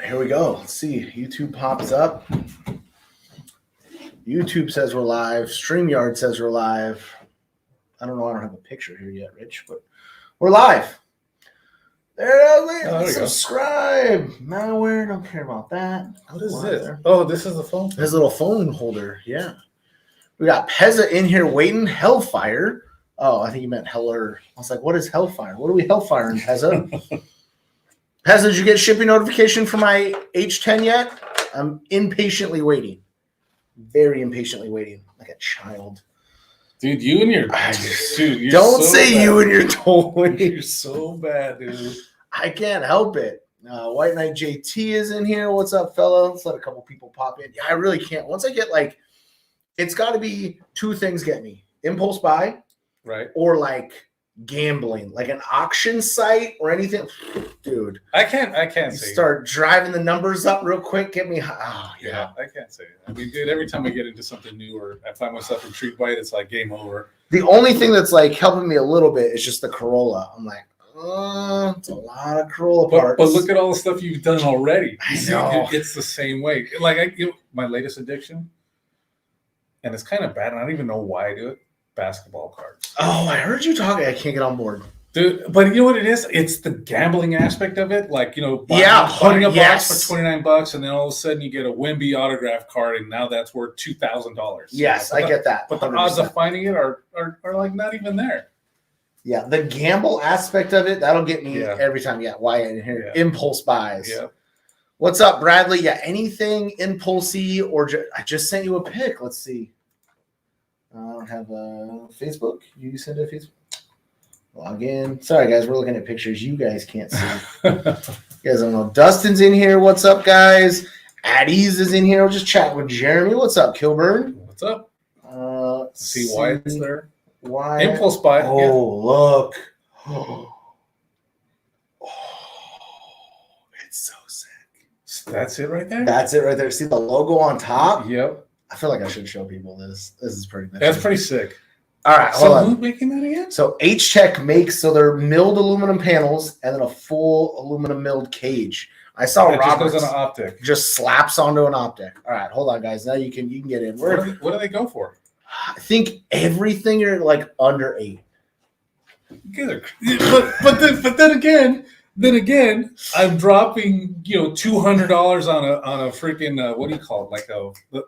here we go. Let's see. YouTube pops up. YouTube says we're live. StreamYard says we're live. I don't know. I don't have a picture here yet, Rich, but we're live. There it is. Oh, there you Subscribe. Malware. Don't care about that. What is this? Oh, this is the phone. His little phone holder. Yeah. We got Pezza in here waiting. Hellfire. Oh, I think you meant Heller. I was like, what is Hellfire? What are we Hellfiring, Pezza? Pezza, did you get shipping notification for my H10 yet? I'm impatiently waiting. Very impatiently waiting. Like a child. Dude, you and your dude. Don't so say bad. You and your toy. You're so bad, dude. I can't help it. White Knight JT is in here. What's up, fella? Let's let a couple people pop in. Yeah, I really can't. Once I get like, it's got to be two things get me: impulse buy, right, or like gambling, like an auction site or anything. Dude, I can't say. Start driving the numbers up real quick. Get me. Oh, yeah, I can't say it. I mean, dude, every time I get into something new or I find myself intrigued by it, it's like game over. The only thing that's like helping me a little bit is just the Corolla. I'm like, it's a lot of Corolla parts. But look at all the stuff you've done already. I know. It's the same way. Like my latest addiction, and it's kind of bad. And I don't even know why I do it. Basketball cards. Oh, I heard you talking. I can't get on board. Dude, but you know what it is? It's the gambling aspect of it. Like, buying a box for $29, and then all of a sudden you get a Wemby autograph card, and now that's worth $2,000. Yes, I get that. But the odds of finding it are like not even there. Yeah, the gamble aspect of it, that'll get me every time. Yeah, Wyatt in here. Yeah. Impulse buys. Yeah. What's up, Bradley? Yeah, anything impulsy or I just sent you a pic. Let's see. I don't have Facebook. You send a Facebook. Log in. Sorry, guys. We're looking at pictures you guys can't see. You guys don't know. Dustin's in here. What's up, guys? Addie's is in here. We'll just chat with Jeremy. What's up, Kilburn? What's up? See why it's there. Why? Impulse buy. Oh, look. Oh, it's so sick. That's it right there? That's it right there. See the logo on top? Yep. I feel like I should show people this. This is pretty good. That's pretty sick. All right, hold on. Who's making that again? So H-Tech makes, so they're milled aluminum panels and then a full aluminum milled cage. I saw Roberts just goes on an optic. Just slaps onto an optic. All right, hold on, guys. Now you can get in. What do they go for? I think everything are like under 8. But then again, I'm dropping $200 on a freaking what do you call it? Like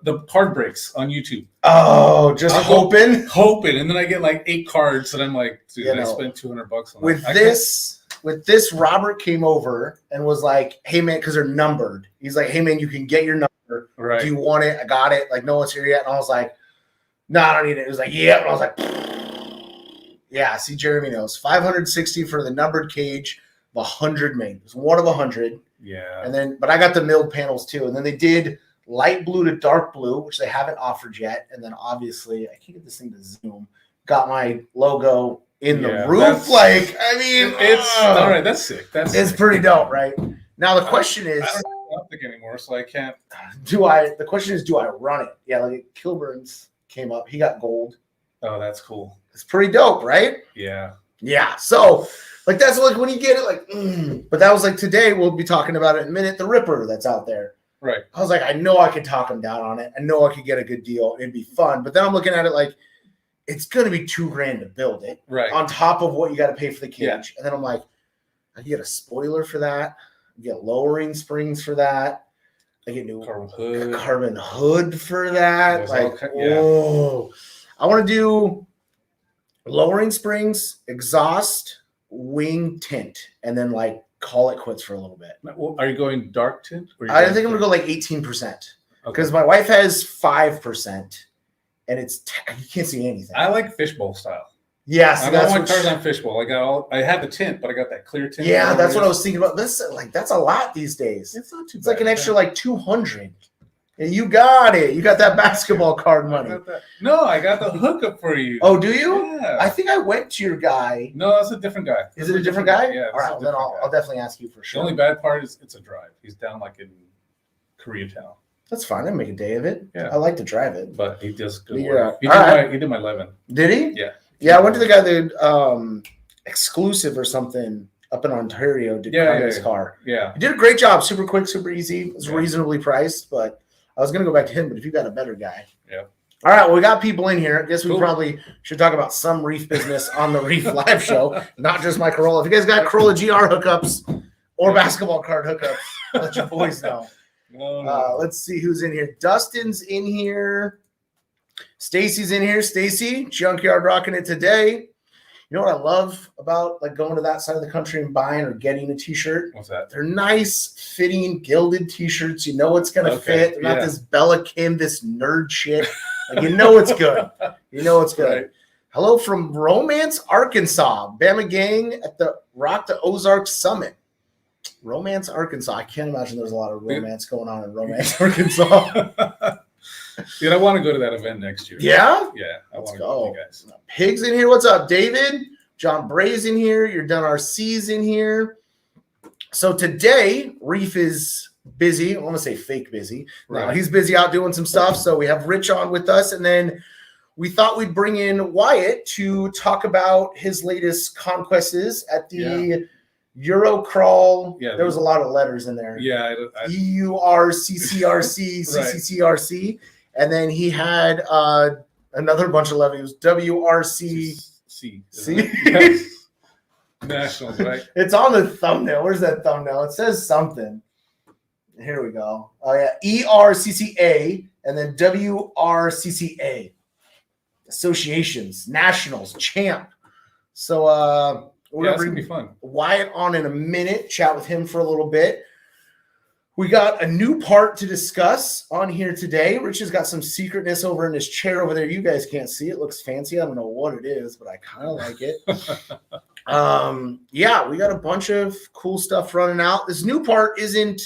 the card breaks on YouTube. Oh, just hoping, and then I get like 8 cards, and I'm like, dude, I spent $200 on With this, Robert came over and was like, "Hey man," because they're numbered. He's like, "Hey man, you can get your number. Right? Do you want it? I got it. Like no one's here yet." And I was like, "No, I don't need it." It was like, "Yeah," and I was like, "Yeah." See, Jeremy knows 560 for the numbered cage. 100 made. It was one of 100. Yeah. And then, but I got the milled panels too. And then they did light blue to dark blue, which they haven't offered yet. And then obviously, I can't get this thing to zoom. Got my logo in the roof. Like, I mean, it's all right. That's sick. It's pretty dope, right? Now the question is, I don't think anymore, so I can't. The question is, do I run it? Yeah, like Kilburn's came up. He got gold. Oh, that's cool. It's pretty dope, right? Yeah. Yeah. So. Like, that's like when you get it, like, But that was like today, we'll be talking about it in a minute, the Ripper that's out there. Right. I was like, I know I could talk him down on it. I know I could get a good deal. It'd be fun. But then I'm looking at it like, it's going to be $2,000 to build it. Right. On top of what you got to pay for the cage. Yeah. And then I'm like, I get a spoiler for that. I get lowering springs for that. I get new carbon hood for that. Whoa. I want to do lowering springs, exhaust, wing tint, and then like call it quits for a little bit. Are you going dark tint? I think I'm gonna go like 18% because my wife has 5%, and it's you can't see anything. I like fishbowl style. Yes, I got my cars on fishbowl. I have the tint, but I got that clear tint. Yeah, that's what I was thinking about. This that's a lot these days. It's not too bad. It's like an extra like 200. And you got it. You got that basketball card money. No, I got the hookup for you. Oh, do you? Yeah. I think I went to your guy. No, that's a different guy. Is it a different guy? Yeah. All right, then I'll definitely ask you for sure. The only bad part is it's a drive. He's down like in Koreatown. That's fine. I make a day of it. Yeah. I like to drive it. But he does good work. He did my 11. Did he? Yeah. Yeah, I went to the guy that exclusive or something up in Ontario did Carmen's car. Yeah. He did a great job. Super quick, super easy. It was reasonably priced, but I was going to go back to him, but if you got a better guy. Yeah. All right, well, we got people in here. I guess we probably should talk about some Reef business on the Reef live show, not just my Corolla. If you guys got Corolla GR hookups or basketball card hookups, let your boys know. No. Let's see who's in here. Dustin's in here. Stacy's in here. Stacy, Junkyard rocking it today. You know what I love about like going to that side of the country and buying or getting a t-shirt? What's that? They're nice, fitting, gilded t-shirts. You know it's going to fit. They're not this Bella Kim, this nerd shit. Like, you know it's good. You know it's good. Right. Hello from Romance, Arkansas. Bama gang at the Rock to Ozarks Summit. Romance, Arkansas. I can't imagine there's a lot of romance going on in Romance, Arkansas. Dude, I want to go to that event next year. Yeah? Yeah. I want to go with you guys. Pigs in here. What's up, David? John Bray's in here. Your Done RC's in here. So today, Reef is busy. I want to say fake busy. No, he's busy out doing some stuff. So we have Rich on with us. And then we thought we'd bring in Wyatt to talk about his latest conquests at the Eurocrawl. Yeah, there was a lot of letters in there. Yeah. EURCCRC, CCCRC. And then he had another bunch of letters. WRCCA Nationals, right? It's on the thumbnail. Where's that thumbnail? It says something. Here we go. Oh, yeah. ERCCA and then WRCCA. Associations, Nationals, Champ. So we're going to bring fun. Wyatt on in a minute, chat with him for a little bit. We got a new part to discuss on here today. Rich has got some secretness over in his chair over there. You guys can't see it. It looks fancy. I don't know what it is, but I kind of like it. Yeah, we got a bunch of cool stuff running out. This new part isn't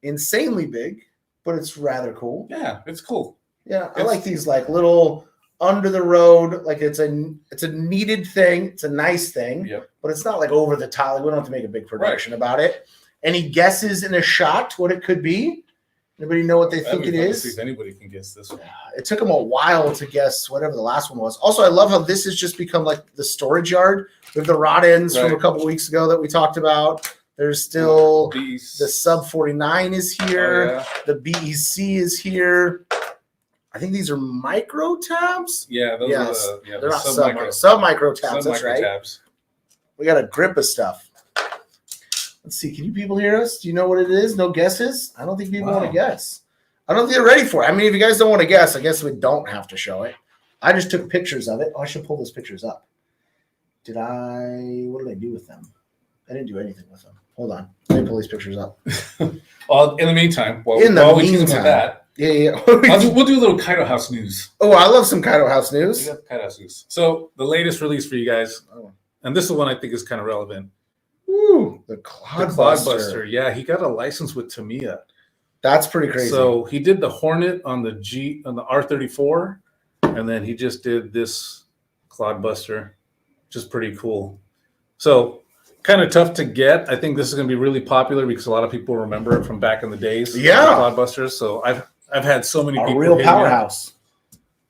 insanely big, but it's rather cool. Yeah, it's cool. Yeah, I like these like little under the road, like it's a needed thing. It's a nice thing, but it's not like over the top. Like, we don't have to make a big production about it. Any guesses in a shot what it could be? Anybody know what they think it is? See if anybody can guess this one. It took them a while to guess whatever the last one was. Also, I love how this has just become like the storage yard with the rod ends from a couple weeks ago that we talked about. There's still the Sub 49 is here. The BEC is here. I think these are micro tabs. Yeah, those are they're not sub micro tabs. That's right. Tabs. We got a grip of stuff. Let's see. Can you people hear us? Do you know what it is? No guesses? I don't think people want to guess. I don't think they're ready for it. I mean, if you guys don't want to guess, I guess we don't have to show it. I just took pictures of it. Oh, I should pull those pictures up. What did I do with them? I didn't do anything with them. Hold on. Let me pull these pictures up. Well, in the meantime, while we keep with that. Yeah. We'll do a little Kaido House news. Oh, I love some Kaido House news. We got Kaido House news. So the latest release for you guys, and this is one I think is kind of relevant. Ooh, the Clodbuster. Yeah, he got a license with Tamiya. That's pretty crazy. So he did the Hornet on the R34, and then he just did this Clodbuster, which is pretty cool. So kind of tough to get. I think this is going to be really popular because a lot of people remember it from back in the days. Yeah, Clodbusters. So I've had so many people. A real powerhouse.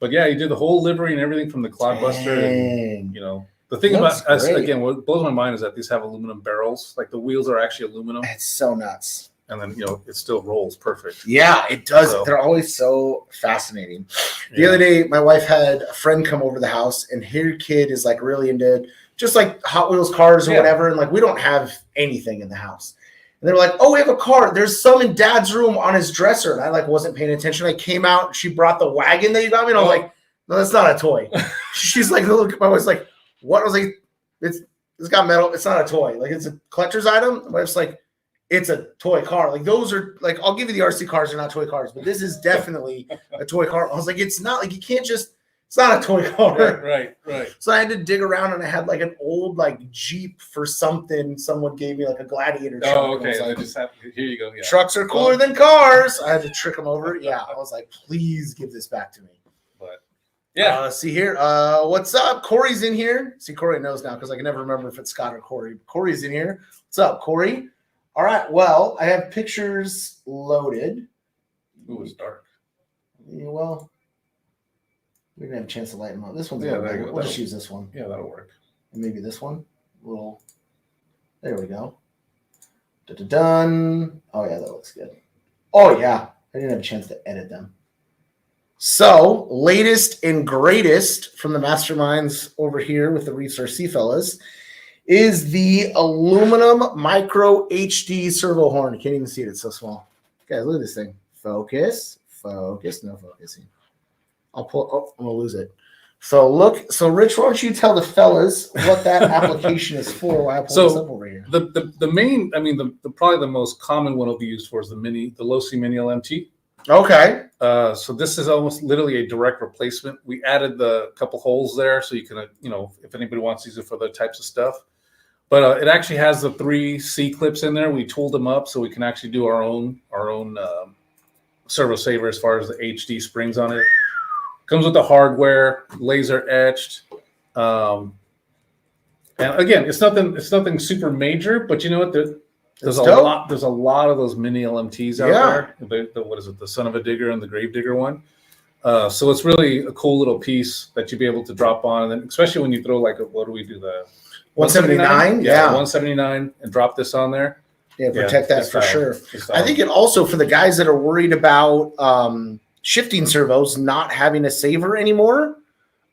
But yeah, he did the whole livery and everything from the Clodbuster. And, you know. The thing about us, again, what blows my mind is that these have aluminum barrels. Like the wheels are actually aluminum. It's so nuts. And then, it still rolls perfect. Yeah, it does. So, they're always so fascinating. The other day, my wife had a friend come over to the house, and her kid is like really into just like Hot Wheels cars or whatever. And like, we don't have anything in the house. And they're like, oh, we have a car. There's some in Dad's room on his dresser. And I like wasn't paying attention. I came out, and she brought the wagon that you got me. And I was like, no, that's not a toy. She's like, look, my wife's like, what? I was like, it's got metal. It's not a toy. Like, it's a collector's item. My wife's like, it's a toy car. Like, those are like, I'll give you the RC cars. They're not toy cars, but this is definitely a toy car. I was like, it's not like you can't just. It's not a toy car. Right. So I had to dig around, and I had like an old like Jeep for something. Someone gave me like a Gladiator truck. Oh, okay. Like, here you go. Yeah. Trucks are cooler than cars. I had to trick them over. Yeah. I was like, please give this back to me. Yeah. See here. What's up? Corey's in here. See, Corey knows now because I can never remember if it's Scott or Corey. Corey's in here. What's up, Corey? All right. Well, I have pictures loaded. Ooh, it's dark. Yeah, well, we didn't have a chance to light them up. This one's there better. you go. We'll just use this one. Yeah, that'll work. And maybe this one. There we go. Done. Oh yeah, that looks good. Oh yeah, I didn't have a chance to edit them. So latest and greatest from the masterminds over here with the REEFS RC fellas is the aluminum micro HD servo horn. You can't even see it; it's so small. Guys, look at this thing. Focus, focus, no focusing. I'll pull. Oh, I'm gonna lose it. So look. So Rich, why don't you tell the fellas what that application is for? Why I pull this up over here? The main, I mean, the probably the most common one it'll be used for is the low C mini LMT. Okay. So this is almost literally a direct replacement. We added the couple holes there so you can, if anybody wants to use it for other types of stuff. But it actually has the 3 C clips in there. We tooled them up so we can actually do our own servo saver as far as the HD springs on it. Comes with the hardware, laser etched, and again, it's nothing super major. But you know what? There's a lot. There's a lot of those mini LMTs out there. What is it? The Son of a Digger and the Grave Digger one. So it's really a cool little piece that you'd be able to drop on, and then especially when you throw what do we do, the 179? Yeah, 179, and drop this on there. Yeah, protect that for sure. I think it also, for the guys that are worried about shifting servos not having a saver anymore,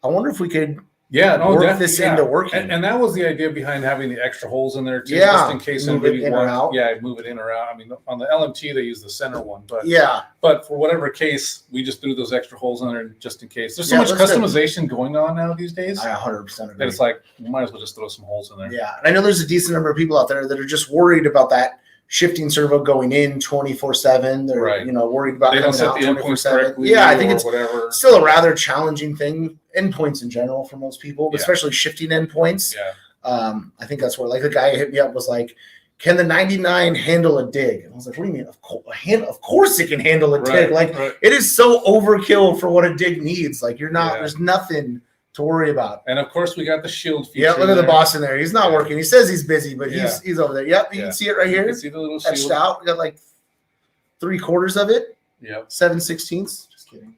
I wonder if we could work this into working. And that was the idea behind having the extra holes in there too, yeah, just in case anybody wants. Yeah, move it in or out. I mean, on the LMT they use the center one, but for whatever case, we just threw those extra holes in there just in case. There's so much customization going on now these days. I 100% agree. That it's like we might as well just throw some holes in there. Yeah, and I know there's a decent number of people out there that are just worried about that shifting servo going in 24/7. They're worried about they don't set the endpoints correctly. Yeah, I think it's whatever. Still a rather challenging thing. Endpoints in general for most people, but especially shifting endpoints. Yeah. I think that's where the guy who hit me up was like, "Can the 99 handle a dig?" And I was like, "What do you mean? Of course it can handle a dig. It is so overkill for what a dig needs. Like you're not. There's nothing to worry about." And of course, we got the shield feature. Yeah, look at the boss in there. He's not working. He says he's busy, but he's over there. Yep, you can see it right here. You can see the little etched shield out. We got like 3/4 of it. Yep. 7/16. Just kidding.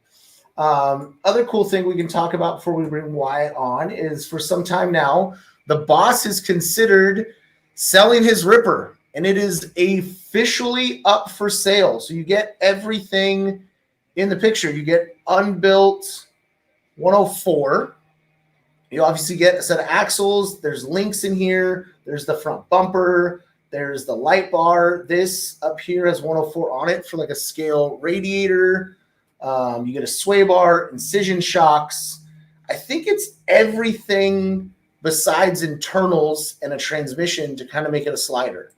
Other cool thing we can talk about before we bring Wyatt on is, for some time now, the boss is considered selling his Ripper, and it is officially up for sale. So you get everything in the picture. You get unbuilt 104. You obviously get a set of axles. There's links in here. There's the front bumper. There's the light bar. This up here has 104 on it for like a scale radiator. You get a sway bar, incision shocks. I think it's everything besides internals and a transmission to kind of make it a slider.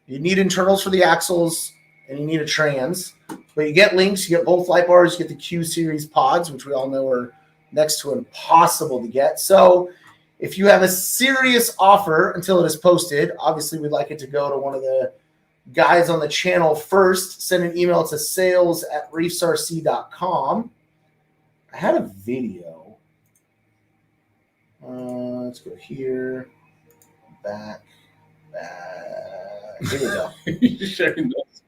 You need internals for the axles, and you need a trans. But you get links. You get both light bars. You get the Q series pods, which we all know are next to impossible to get. So if you have a serious offer until it is posted, obviously we'd like it to go to one of the guys on the channel first. Send an email to sales@reefsrc.com. I had a video. Let's go here. Back. Here we go. You're sharing those.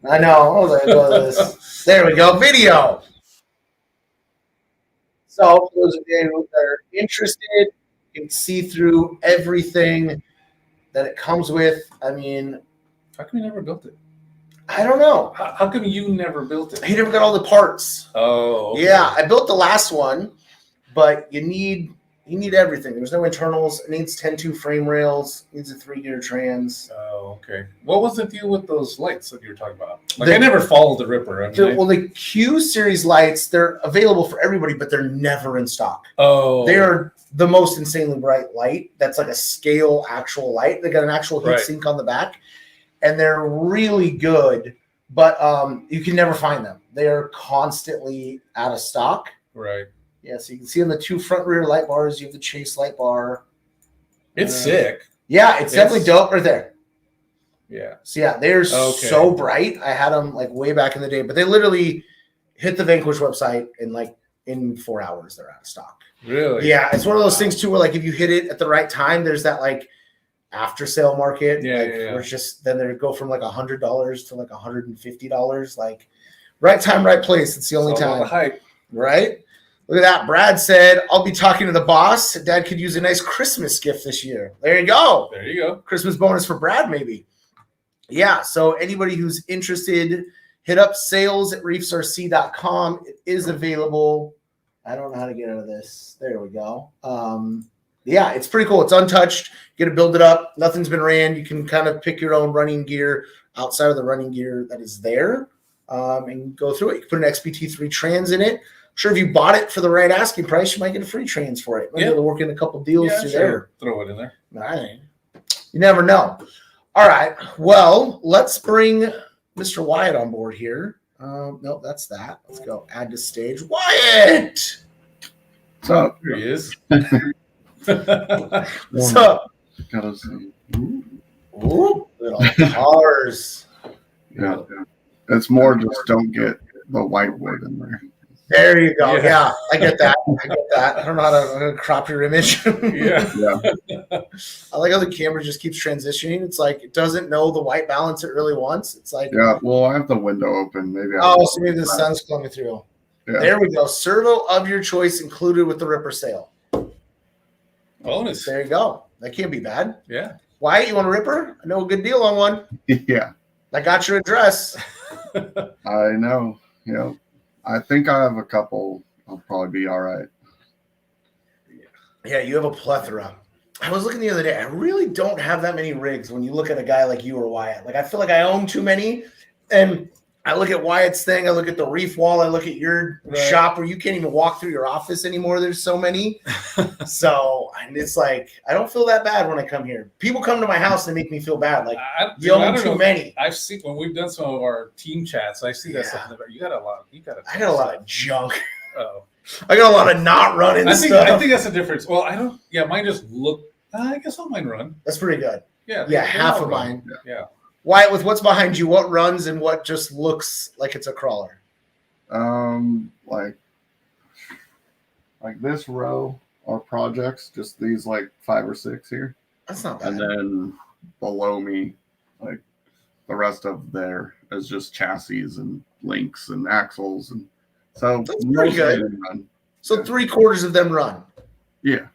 I know. I was like, this. There we go. Video. So for those of you that are interested, you can see through everything that it comes with. I mean, how come you never built it? I don't know. How come you never built it? He never got all the parts. Oh, okay. Yeah, I built the last one, but you need everything. There's no internals. It needs 10-2 frame rails. It needs a 3-gear trans. Oh, okay. What was the deal with those lights that you were talking about? I never followed the Ripper. The Q series lights, they're available for everybody, but they're never in stock. Oh. They are the most insanely bright light. That's like a scale actual light. They got an actual heat sink on the back, and they're really good, but you can never find them. They are constantly out of stock. Right. Yeah, so you can see on the 2 front rear light bars, you have the Chase light bar. It's sick. Yeah, it's definitely dope right there. Yeah. So yeah, they're so bright. I had them like way back in the day, but they literally hit the Vanquish website and like in 4 hours they're out of stock. Really? Yeah, it's one of those things too where like if you hit it at the right time, there's that like after sale market. Where it's just then they go from like $100 to like $150. Like right time, right place. It's the only time. Hype. Right? Look at that. Brad said, I'll be talking to the boss. Dad could use a nice Christmas gift this year. There you go. There you go. Christmas bonus for Brad, maybe. Yeah, so anybody who's interested, hit up sales@reefsrc.com. It is available. I don't know how to get out of this. There we go. Yeah, it's pretty cool. It's untouched. You get to build it up. Nothing's been ran. You can kind of pick your own running gear outside of the running gear that is there and go through it. You can put an XPT3 trans in it. I'm sure if you bought it for the right asking price, you might get a free trans for it. Might be able to work in a couple deals through there. Throw it in there. Right. You never know. All right. Well, let's bring Mr. Wyatt on board here. No, that's that. Let's go. Add to stage. Wyatt! What's up? Here he is. What's up? Gotta see. Ooh, little cars. Yeah. It's more just don't get the white wood in there. There you go. Yeah, I get that. I don't know how to crop your image. Yeah. I like how the camera just keeps transitioning. It's like it doesn't know the white balance it really wants. It's like Well, I have the window open. Maybe. So maybe the sun's coming through. Yeah. There we go. Servo of your choice included with the Ripper sale. Bonus. There you go. That can't be bad. Yeah. Wyatt, you want a Ripper? I know a good deal on one. Yeah. I got your address. I know. Yeah. I think I have a couple. I'll probably be all right. Yeah, you have a plethora. I was looking the other day. I really don't have that many rigs when you look at a guy like you or Wyatt. Like, I feel like I own too many. And I look at Wyatt's thing. I look at the reef wall. I look at your shop where you can't even walk through your office anymore. There's so many. So, and it's like, I don't feel that bad when I come here. People come to my house and make me feel bad. Like, you own too many. I've seen, when we've done some of our team chats, I see that stuff. You got a lot. I got a lot of junk. Oh. I got a lot of not running stuff. I think that's the difference. Well, I don't. Yeah, mine just look. I guess all mine run. That's pretty good. Yeah. Yeah, half of mine. Yeah. Wyatt, with what's behind you, what runs and what just looks like it's a crawler? Like this row are projects, just these like 5 or 6 here. That's not bad. And then below me, like the rest of there is just chassis and links and axles, and so that's pretty good. So 3/4 of them run. Yeah.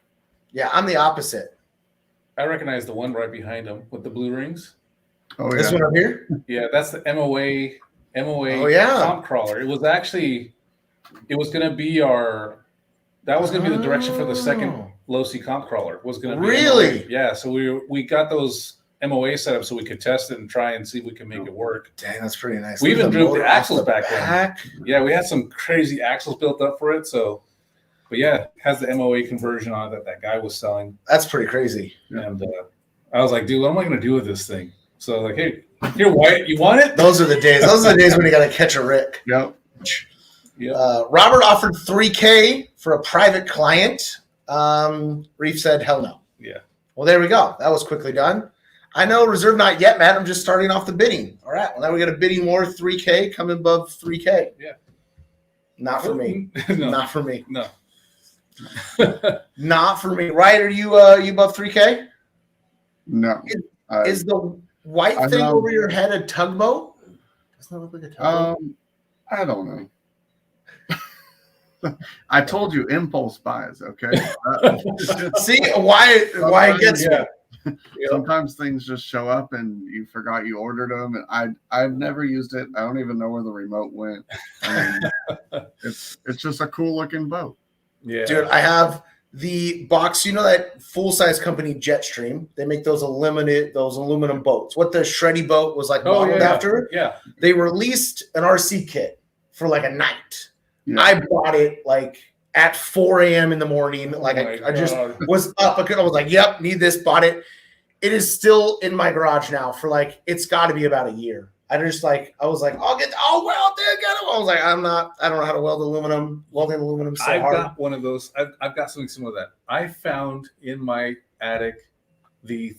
Yeah, I'm the opposite. I recognize the one right behind him with the blue rings. Oh yeah. This one up here? Yeah, that's the MOA comp crawler. It was actually, it was going to be that was going to be the direction for the second low C comp crawler. Was going to be really? MOA. Yeah, so we got those MOA set up so we could test it and try and see if we can make it work. Dang, that's pretty nice. We even drew the axles back then. Yeah, we had some crazy axles built up for it. So, but yeah, it has the MOA conversion on it that guy was selling. That's pretty crazy. And I was like, dude, what am I going to do with this thing? So like, hey, here, Wyatt, you want it? Those are the days. Those are the days when you got to catch a Rick. Yep. Robert offered $3,000 for a private client. Reef said, hell no. Yeah. Well, there we go. That was quickly done. I know reserve not yet, Matt. I'm just starting off the bidding. All right. Well, now we got a bidding war, $3,000 coming above $3,000. Yeah. Not for me. No. Not for me. No. Not for me. Right? Are you above $3,000? No. Is the white thing over your head a tugboat? Doesn't that look like a tugboat? I don't know. I told you impulse buys, okay? See why it gets me. Sometimes things just show up and you forgot you ordered them, and I've never used it. I don't even know where the remote went. I mean, it's just a cool looking boat. Yeah, dude, I have the box. You know that full size company Jetstream? They make those aluminum boats. What the Shreddy boat was like modeled after. Yeah, they released an RC kit for like a night. Yeah. I bought it like at 4 a.m. in the morning. Like I just was up. I was like, yep, need this, bought it. It is still in my garage now for like, it's got to be about a year. I was like, I'll weld it. I was like, I don't know how to weld aluminum. Welding aluminum so hard. I've got one of those. I've got something similar to that. I found in my attic the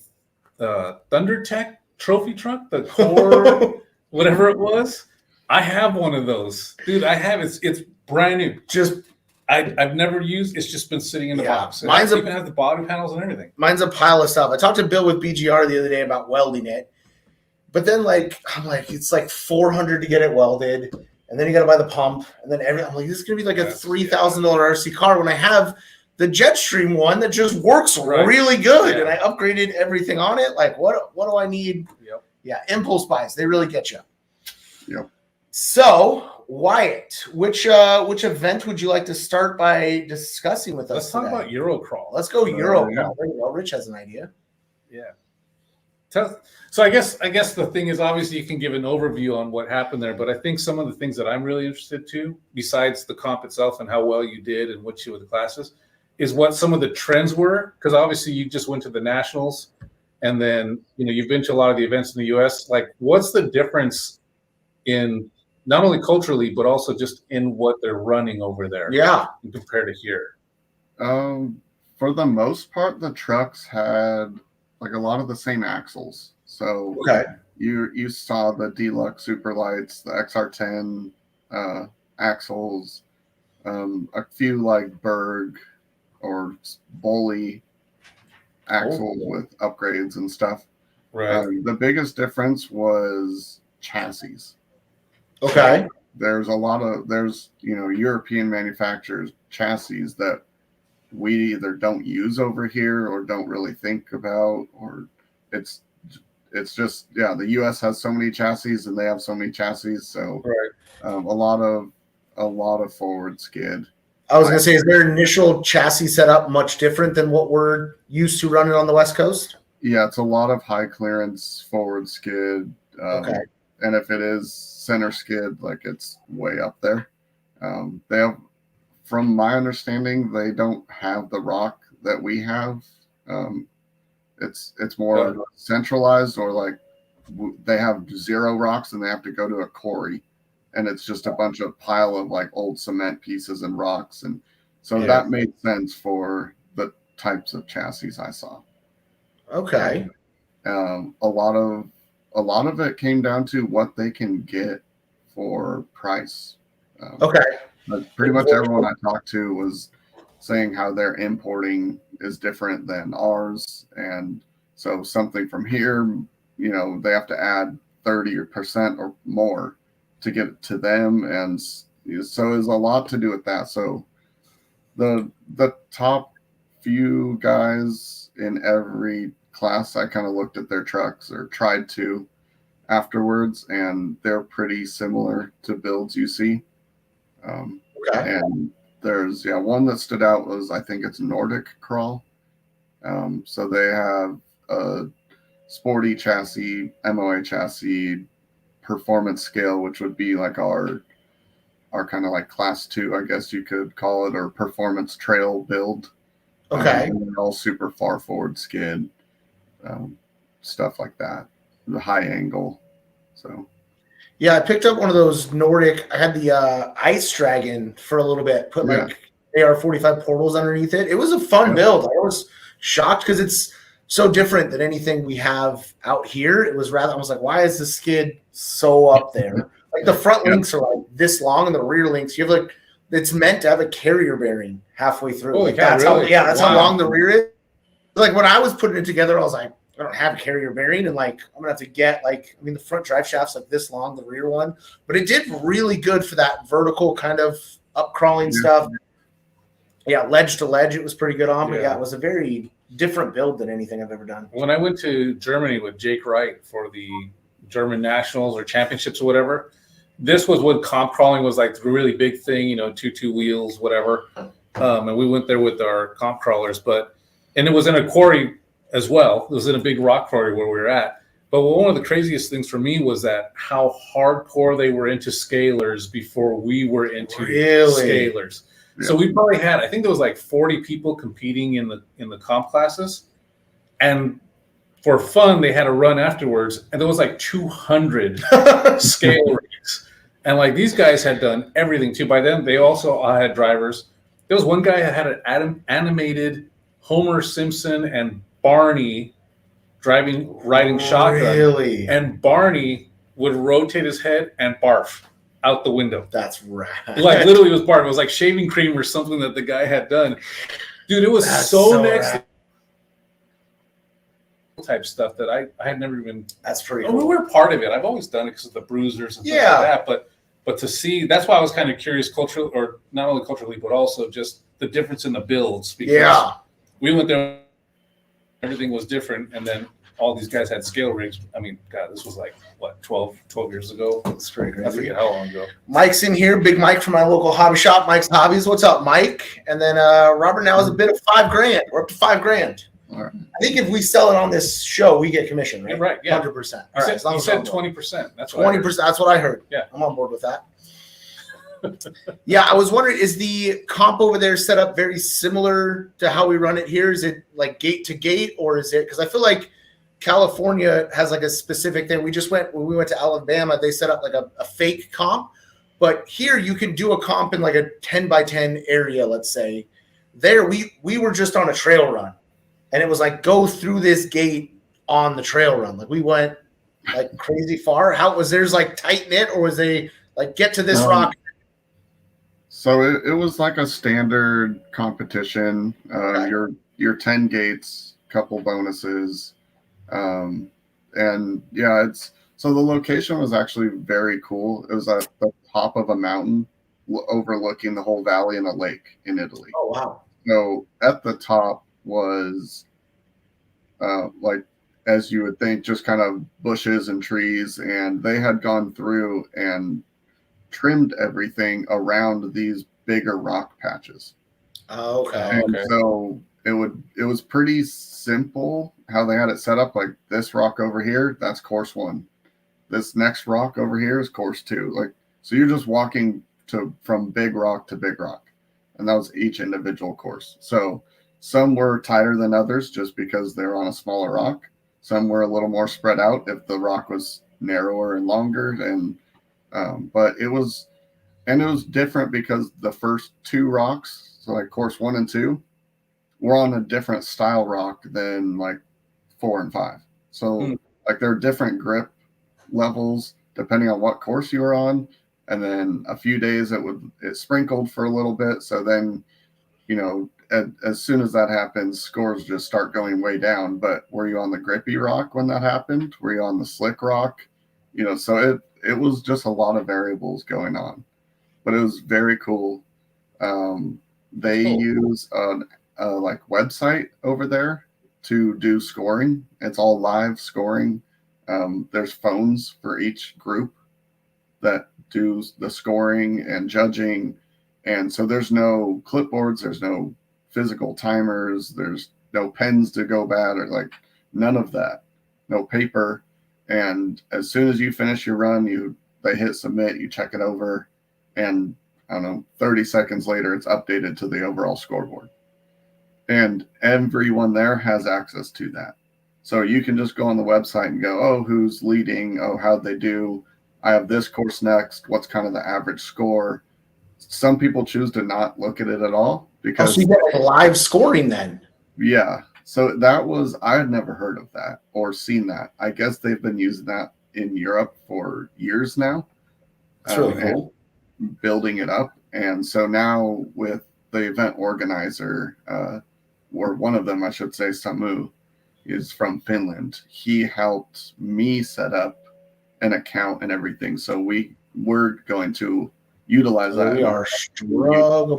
ThunderTech trophy truck, the core, whatever it was. I have one of those, dude. I have it. It's brand new. I've never used. It's just been sitting in the box. Mine's even has the body panels and everything. Mine's a pile of stuff. I talked to Bill with BGR the other day about welding it, but then I'm like, it's like $400 to get it welded. and then you got to buy the pump, and then I'm like, this is gonna be like a Yes, $3,000 RC car when I have the Jetstream one that just works really good, and I upgraded everything on it. Like, what do I need? Yep. Yeah, impulse buys, they really get you. Yep. So, Wyatt, which event would you like to start by discussing with us? Let's talk about Eurocrawl. Let's go Eurocrawl. Yeah. There you go. Rich has an idea. Yeah. So I guess the thing is, obviously you can give an overview on what happened there, but I think some of the things that I'm really interested to, besides the comp itself and how well you did and what you were the classes, is what some of the trends were. Because obviously you just went to the Nationals, and then you've been to a lot of the events in the U.S. Like, what's the difference in not only culturally but also just in what they're running over there? Yeah, compared to here. For the most part, the trucks had like a lot of the same axles. So you saw the Deluxe Super Lights, the XR10 axles, a few like Berg or Bully axles with upgrades and stuff. Right. The biggest difference was chassis. Okay. There's European manufacturers chassis that we either don't use over here or don't really think about, or it's just the US has so many chassis and they have so many chassis, so a lot of forward skid. I was gonna say, is their initial chassis setup much different than what we're used to running on the West Coast? Yeah, it's a lot of high clearance forward skid. And if it is center skid, like, it's way up there. They have, from my understanding, they don't have the rock that we have. It's more centralized, or like they have 0 rocks and they have to go to a quarry, and it's just a bunch of pile of like old cement pieces and rocks, and so that made sense for the types of chassis I saw. Okay. A lot of it came down to what they can get for price. But pretty much everyone I talked to was saying how their importing is different than ours, and so something from here, they have to add 30% or more to get it to them, and so there's a lot to do with that. So the top few guys in every class, I kind of looked at their trucks, or tried to afterwards, and they're pretty similar to builds you see. And there's one that stood out was, I think it's Nordic Crawl. So they have a sporty chassis, MOA chassis, performance scale, which would be like our kind of like class 2, I guess you could call it, or performance trail build. And they're all super far forward skid, stuff like that, the high angle. So I picked up one of those Nordic. I had the Ice Dragon for a little bit, put like AR-45 portals underneath it. It was a fun build. I was shocked because it's so different than anything we have out here. It was rather, I was like, why is the skid so up there? Like, the front links are like this long, and the rear links, you have like, it's meant to have a carrier bearing halfway through. Like, that's how long the rear is. Like, when I was putting it together, I was like, I don't have a carrier bearing, and like, I'm gonna have to get the front drive shaft's like this long, the rear one, but it did really good for that vertical kind of up crawling stuff. Ledge to ledge, it was pretty good on, but it was a very different build than anything I've ever done. When I went to Germany with Jake Wright for the German Nationals or championships or whatever, this was what comp crawling was like, the really big thing, 2 wheels, whatever. And we went there with our comp crawlers, and it was in a quarry as well. It was in a big rock quarry where we were at. But one of the craziest things for me was that how hardcore they were into scalers before we were into scalers. So we probably had, I think there was like 40 people competing in the comp classes, and for fun they had a run afterwards, and there was like 200 scale rigs, and like, these guys had done everything too. By then they also had drivers. There was one guy that had an animated Homer Simpson and Barney riding shotgun, and Barney would rotate his head and barf out the window. That's rad. Like, literally, it was barf. It was like shaving cream or something that the guy had done. Dude, it was so next type stuff that I had never even. That's pretty cool. We were part of it. I've always done it because of the bruisers and stuff like that. But But to see, that's why I was kind of curious culturally, or not only culturally, but also just the difference in the builds. Because we went there, everything was different, and then all these guys had scale rigs. I mean, God, this was like, what, 12 years ago? That's pretty crazy. I forget how long ago. Mike's in here, Big Mike from my local hobby shop, Mike's Hobbies. What's up, Mike? And then Robert now is a bid of $5,000. We're up to $5,000. All right. I think if we sell it on this show, we get commission, right? Yeah, right, yeah. 100%. You said, you said 20%. That's 20%. That's what I heard. Yeah. I'm on board with that. Yeah, I was wondering, is the comp over there set up very similar to how we run it here? Is it like gate to gate, or is it, because I feel like California has like a specific thing. When we went to Alabama, they set up like a fake comp, but here you can do a comp in like a 10 by 10 area, let's say. There we were just on a trail run, and it was like go through this gate on the trail run. Like we went like crazy far. How was theirs like tight knit, or was they like get to this rock? So it was like a standard competition. Your 10 gates, couple bonuses. And yeah, so the location was actually very cool. It was at the top of a mountain overlooking the whole valley and a lake in Italy. Oh, wow. So at the top was like, as you would think, just kind of bushes and trees, and they had gone through and trimmed everything around these bigger rock patches. Okay. And so it was pretty simple how they had it set up. Like this rock over here, that's course 1. This next rock over here is course 2. Like, so you're just walking from big rock to big rock, and that was each individual course. So some were tighter than others just because they're on a smaller rock. Some were a little more spread out if the rock was narrower and longer. And but it was different because the first 2 rocks, so like course 1 and 2, were on a different style rock than like 4 and 5. So like there are different grip levels depending on what course you were on. And then a few days it sprinkled for a little bit. So then, as soon as that happens, scores just start going way down. But were you on the grippy rock when that happened? Were you on the slick rock? So it was just a lot of variables going on, but it was very cool. They use a like website over there to do scoring. It's all live scoring. There's phones for each group that do the scoring and judging. And so there's no clipboards, there's no physical timers, there's no pens to go bad, or like none of that, no paper. And as soon as you finish your run, they hit submit, you check it over, and I don't know, 30 seconds later, it's updated to the overall scoreboard. And everyone there has access to that. So you can just go on the website and go, oh, who's leading? Oh, how'd they do? I have this course next. What's kind of the average score? Some people choose to not look at it at all because so you get like live scoring then. Yeah. So I had never heard of that or seen that. I guess they've been using that in Europe for years now. That's really cool. Building it up. And so now with the event organizer, or one of them, I should say, Samu, is from Finland. He helped me set up an account and everything. So we're going to utilize that. We are struggling.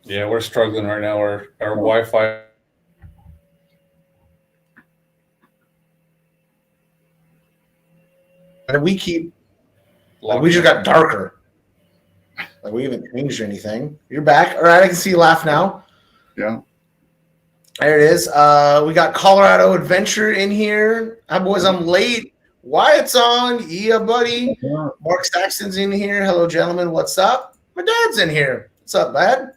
Yeah, we're struggling right now. Our Wi-Fi. And we keep. We just got darker. Like we haven't changed anything. You're back. All right, I can see you laugh now. Yeah. There it is. We got Colorado Adventure in here. Hi, boys. I'm late. Wyatt's on. Yeah, buddy. Mark Saxton's in here. Hello, gentlemen. What's up? My dad's in here. What's up, Dad?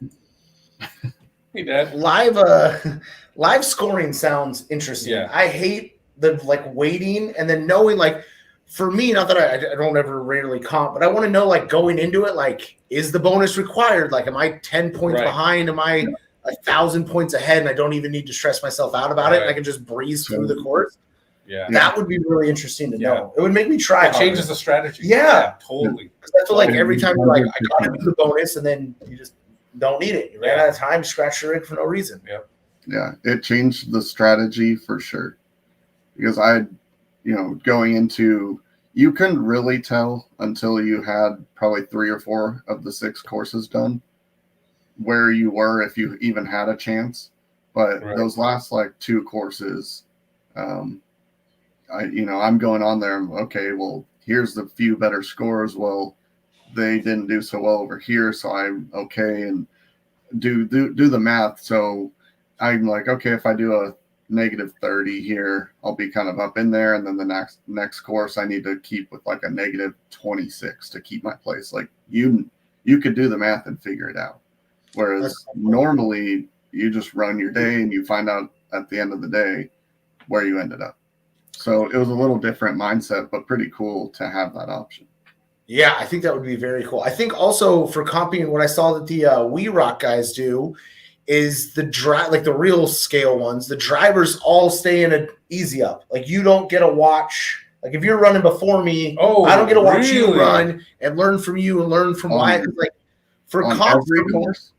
Hey, Dad. Live scoring sounds interesting. Yeah. I hate the waiting and then knowing for me, not that I don't ever rarely comp, but I want to know going into it, is the bonus required? Am I 10 points behind? Am I 1,000 points ahead and I don't even need to stress myself out about it? And I can just breeze through the course. Yeah. That would be really interesting to know. It would make me try. It changes the strategy. Yeah. Totally. Because I feel like every time you're I got to do the bonus and then you just don't need it. You ran out of time, scratch your rig for no reason. Yep. Yeah. It changed the strategy for sure. Because going into you couldn't really tell until you had probably 3 or 4 of the 6 courses done where you were, if you even had a chance. But those last like 2 courses, I'm going on there. Okay, well, here's the few better scores. Well, they didn't do so well over here, so I'm okay, and do the math. So I'm like, okay, if I do a -30 here, I'll be kind of up in there, and then the next course I need to keep with like a -26 to keep my place. Like you could do the math and figure it out. Whereas normally you just run your day and you find out at the end of the day where you ended up. So it was a little different mindset, but pretty cool to have that option. Yeah, I think that would be very cool. I think also for comping, what I saw that the WRCCA guys do is like the real scale ones, the drivers all stay in an easy up. Like you don't get to watch. Like if you're running before me, I don't get to watch you run and learn from you and learn from Wyatt. Like for comp, every course,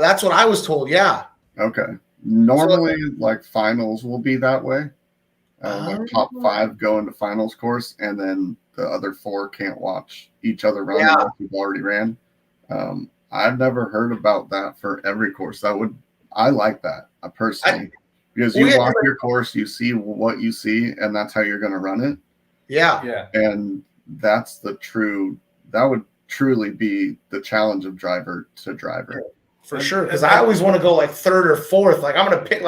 that's what I was told. Yeah. Okay. Normally, like finals will be that way. Like top 5 go into finals course, and then the other 4 can't watch each other run unless you've already ran. I've never heard about that for every course. I like that personally, because you walk your course, you see what you see, and that's how you're going to run it. Yeah. And that's that would truly be the challenge of driver to driver. For sure, because I always want to go like 3rd or 4th. Like I'm gonna pick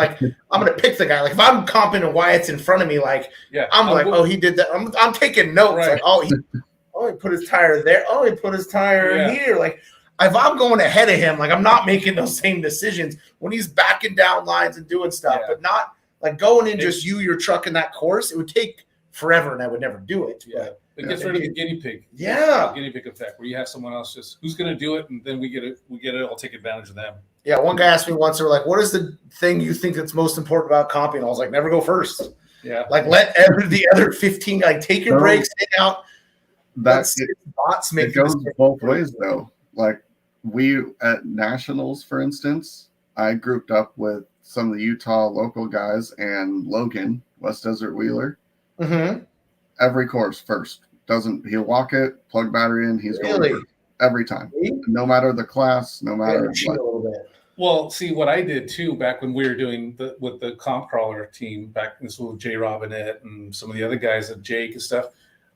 the guy. Like if I'm comping and Wyatt's in front of me, like I'm like, oh, he did that. I'm taking notes. Like he put his tire there. Oh, he put his tire here. Like if I'm going ahead of him, like I'm not making those same decisions when he's backing down lines and doing stuff, but not like going in just your truck in that course. It would take forever, and I would never do it. Yeah. It gets rid of the guinea pig. Yeah. Guinea pig effect, where you have someone else just who's going to do it, and then we get it. I'll take advantage of them. Yeah. One guy asked me once, they're like, what is the thing you think that's most important about comping? I was like, never go first. Yeah. Like let the other 15, like take your breaks, hang out. It goes both ways though. Like we at Nationals, for instance, I grouped up with some of the Utah local guys and Logan, West Desert Wheeler. Mm-hmm. Every course first. He'll walk it, plug battery in, he's going every time. No matter the class, no matter what. Well, see what I did too back when we were doing with the comp crawler team back in school with Jay Robinette and some of the other guys at Jake and stuff.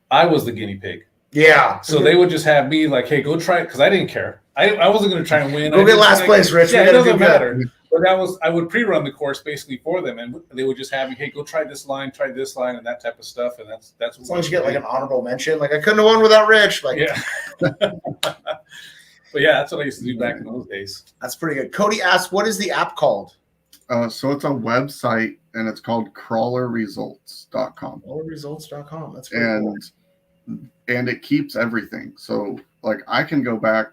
I was the guinea pig. Yeah. So they would just have me like, hey, go try it, because I didn't care. I wasn't going to try and win. Go get last place, Rich. Yeah, it doesn't matter. But I would pre-run the course basically for them, and they would just have me, hey, go try this line, and that type of stuff, and that's what. As long as you get like an honorable mention, like I couldn't have won without Rich. Like, yeah. But yeah, that's what I used to do back in those days. That's pretty good. Cody asked, "What is the app called?" So it's a website, and it's called crawlerresults.com. Crawlerresults.com. That's pretty cool. And it keeps everything. So like I can go back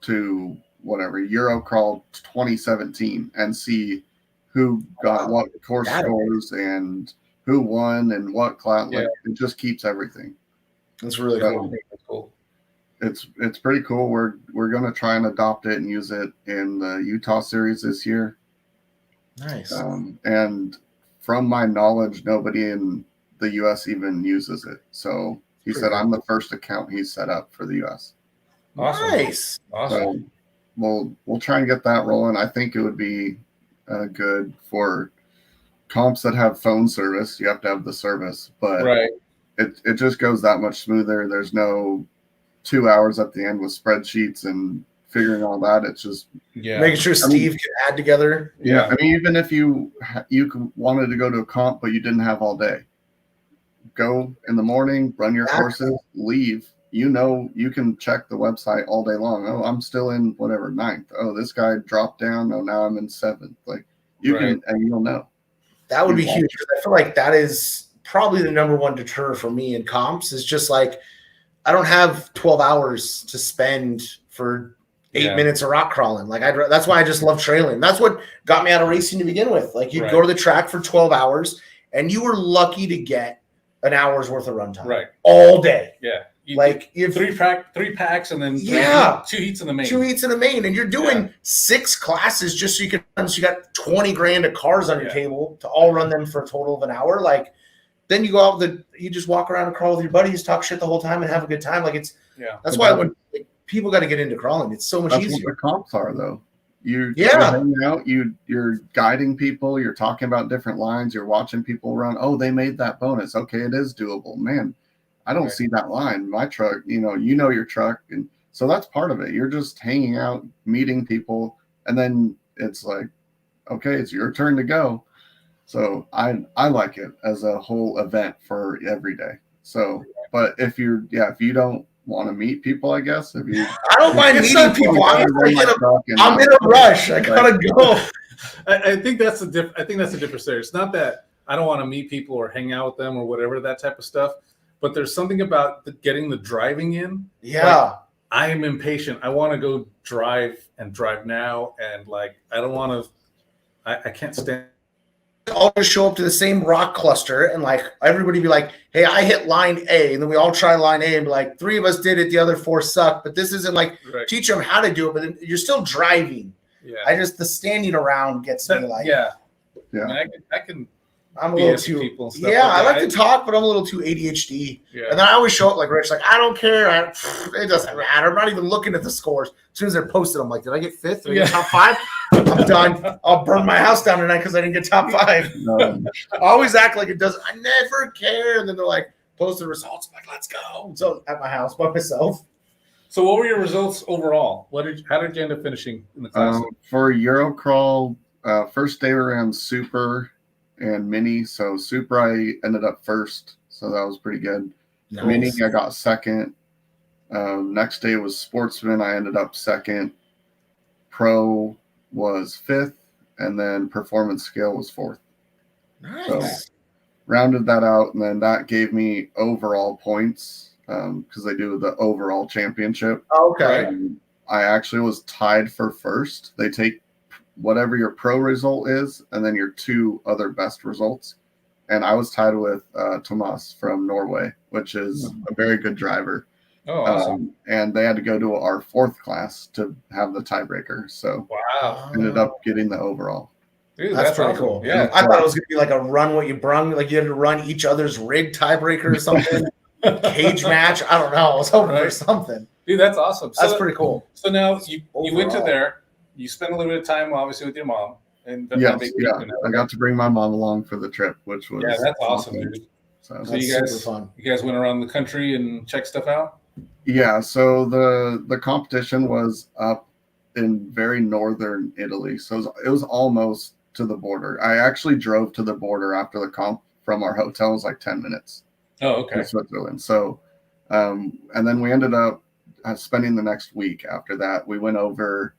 to whatever Eurocrawl 2017 and see who got what course scores and who won and what class. Like it just keeps everything. That's really cool. That's cool. It's pretty cool. We're gonna try and adopt it and use it in the Utah series this year. Nice. And from my knowledge, nobody in the US even uses it. So he said I'm the first account he's set up for the US. Awesome. Nice. Awesome. So we'll try and get that rolling. I think it would be good for comps that have phone service. You have to have the service, but it just goes that much smoother. There's no 2 hours at the end with spreadsheets and figuring all that. It's just making sure Steve can add together. Yeah, I mean, even if you wanted to go to a comp but you didn't have all day, go in the morning, run your courses, leave. You can check the website all day long. Oh, I'm still in whatever 9th. Oh, this guy dropped down. Oh, now I'm in 7th. Like you can, and you'll know. That would be huge. I feel like that is probably the number one deterrent for me in comps. Is just like I don't have 12 hours to spend for 8 minutes of rock crawling. Like that's why I just love trailing. That's what got me out of racing to begin with. Like you'd go to the track for 12 hours, and you were lucky to get an hour's worth of runtime all day. Yeah. Like you have three packs and then two heats in the main. 2 heats in the main, and you're doing 6 classes just so you can. So you got $20,000 of cars on your table to all run them for a total of an hour. Like then you go out you just walk around and crawl with your buddies, talk shit the whole time, and have a good time. Like that's why when people got to get into crawling, it's so much easier. That's what the comps are, though. You're Yeah. hanging out, you're guiding people, you're talking about different lines, you're watching people run. Oh, they made that bonus. Okay, it is doable. Man, I don't see that line. My truck, you know your truck. And so that's part of it. You're just hanging out, meeting people, and then it's like, okay, it's your turn to go. So I like it as a whole event for every day. So, but if you don't want to meet people, I guess I don't mind meeting people. I'm in a rush. I gotta go. I think that's a different story. It's not that I don't want to meet people or hang out with them or whatever, that type of stuff. But there's something about getting the driving in. Yeah. Like, I am impatient. I want to go drive now. And like, I don't want to, I can't stand. All just show up to the same rock cluster and like everybody be like, hey, I hit line A, and then we all try line A and be like, 3 of us did it, the other 4 suck. But this isn't like teach them how to do it, but then you're still driving. Yeah. The standing around gets me like I mean, I can I'm a little too people and stuff I like to talk, but I'm a little too ADHD. Yeah. And then I always show up like Rich, like I don't care. It doesn't matter. I'm not even looking at the scores. As soon as they're posted, I'm like, did I get 5th? Did I get top 5? I'm done. I'll burn my house down tonight because I didn't get top 5. I always act like it doesn't. I never care. And then they're like, post the results. I'm like, let's go. So at my house by myself. So what were your results overall? How did you end up finishing in the class? For Eurocrawl, first day we ran Super and Mini. So Super I ended up first, so that was pretty good. Nice. Mini I got second. Next day was Sportsman. I ended up second. Pro was 5th, and then Performance Scale was 4th. Nice. So rounded that out, and then that gave me overall points because they do the overall championship. Okay. And I actually was tied for first. They take whatever your pro result is, and then your 2 other best results. And I was tied with Tomas from Norway, which is a very good driver. Oh, awesome. And they had to go to our 4th class to have the tiebreaker. So ended up getting the overall. Dude, that's pretty awesome. Cool. Yeah. I thought it was going to be like a run what you brung, like you had to run each other's rig tiebreaker or something. Cage match. I don't know. I was hoping for something. Dude, that's awesome. That's pretty cool. So now you went to there. You spent a little bit of time, obviously, with your mom. And yes, I got to bring my mom along for the trip, which was that's awesome, dude. So you guys went around the country and checked stuff out? Yeah, so the competition was up in very northern Italy, so it was almost to the border. I actually drove to the border after the comp from our hotel. It was like 10 minutes. Oh, okay. In Switzerland. So, and then we ended up spending the next week after that. We went over,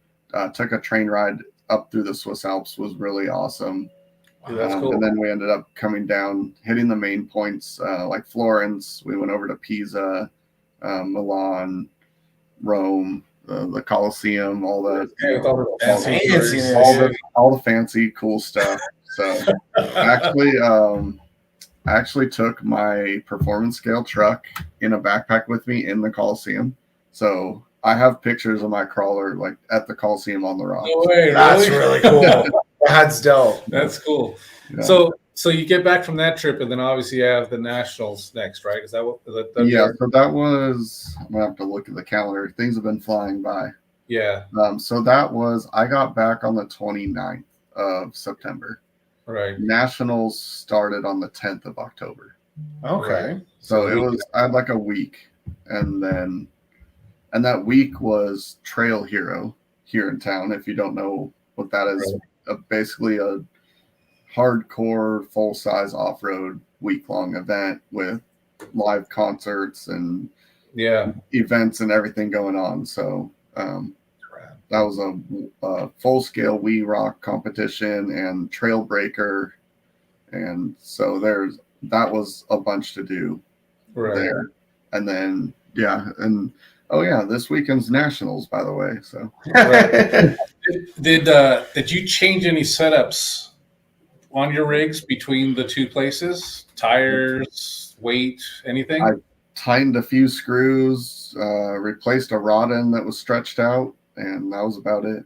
took a train ride up through the Swiss Alps. Was really awesome. Dude, that's cool. And then we ended up coming down, hitting the main points like Florence. We went over to Pisa, Milan, Rome, the Colosseum, all the fancy cool stuff. So I actually took my performance scale truck in a backpack with me in the Colosseum. So I have pictures of my crawler like at the Colosseum on the rocks. No way, that's really cool. That's dope. That's cool. Yeah. So you get back from that trip, and then obviously you have the Nationals next, right? Is that what? Yeah. So that was. I'm gonna have to look at the calendar. Things have been flying by. Yeah. So that was. I got back on the 29th of September. Right. Nationals started on the 10th of October. Okay. Right. So it was. I had like a week, and that week was Trail Hero here in town. If you don't know what that is, basically a hardcore full-size off-road week-long event with live concerts and events and everything going on. So that was a full-scale We Rock competition and trail breaker, and so that was a bunch to do there. And then this weekend's Nationals, by the way. So did you change any setups on your rigs between the 2 places? Tires, weight, anything? I tightened a few screws, replaced a rod end that was stretched out, and that was about it.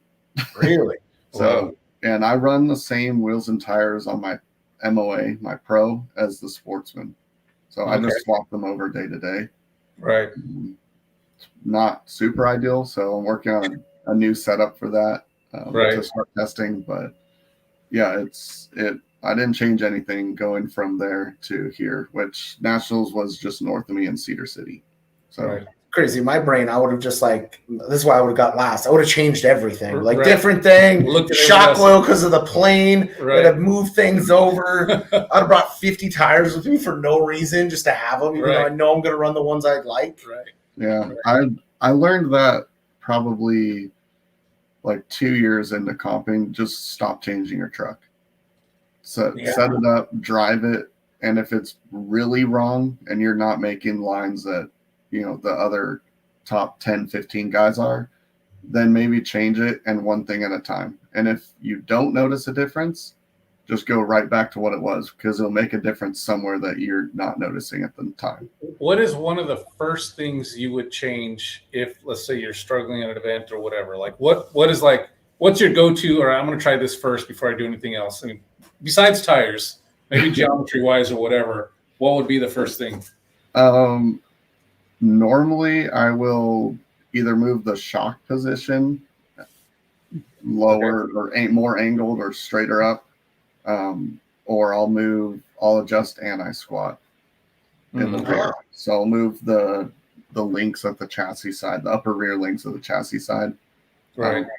Really? So, and I run the same wheels and tires on my MOA, my Pro, as the Sportsman. So I just swap them over day to day. Right. Not super ideal. So I'm working on a new setup for that to start testing. But yeah, I didn't change anything going from there to here, which Nationals was just north of me in Cedar City. So crazy. My brain, I would have just this is why I would have got last. I would have changed everything. Different thing. Shock oil because of the plane. I'd have moved things over. I'd have brought 50 tires with me for no reason, just to have them, even though I know I'm going to run the ones I like. Yeah. I learned that probably like 2 years into comping, just stop changing your truck. Set it up, drive it, and if it's really wrong and you're not making lines that the other top 10, 15 guys are, then maybe change it, and one thing at a time. And if you don't notice a difference, just go right back to what it was, because it'll make a difference somewhere that you're not noticing at the time. What is one of the first things you would change if, let's say, you're struggling at an event or whatever? Like what's your go-to, or I'm going to try this first before I do anything else? I mean, besides tires, maybe geometry wise or whatever, what would be the first thing? Normally I will either move the shock position lower or more angled or straighter up, or I'll adjust anti-squat in the rear. So I'll move the links at the chassis side, the upper rear links of the chassis side.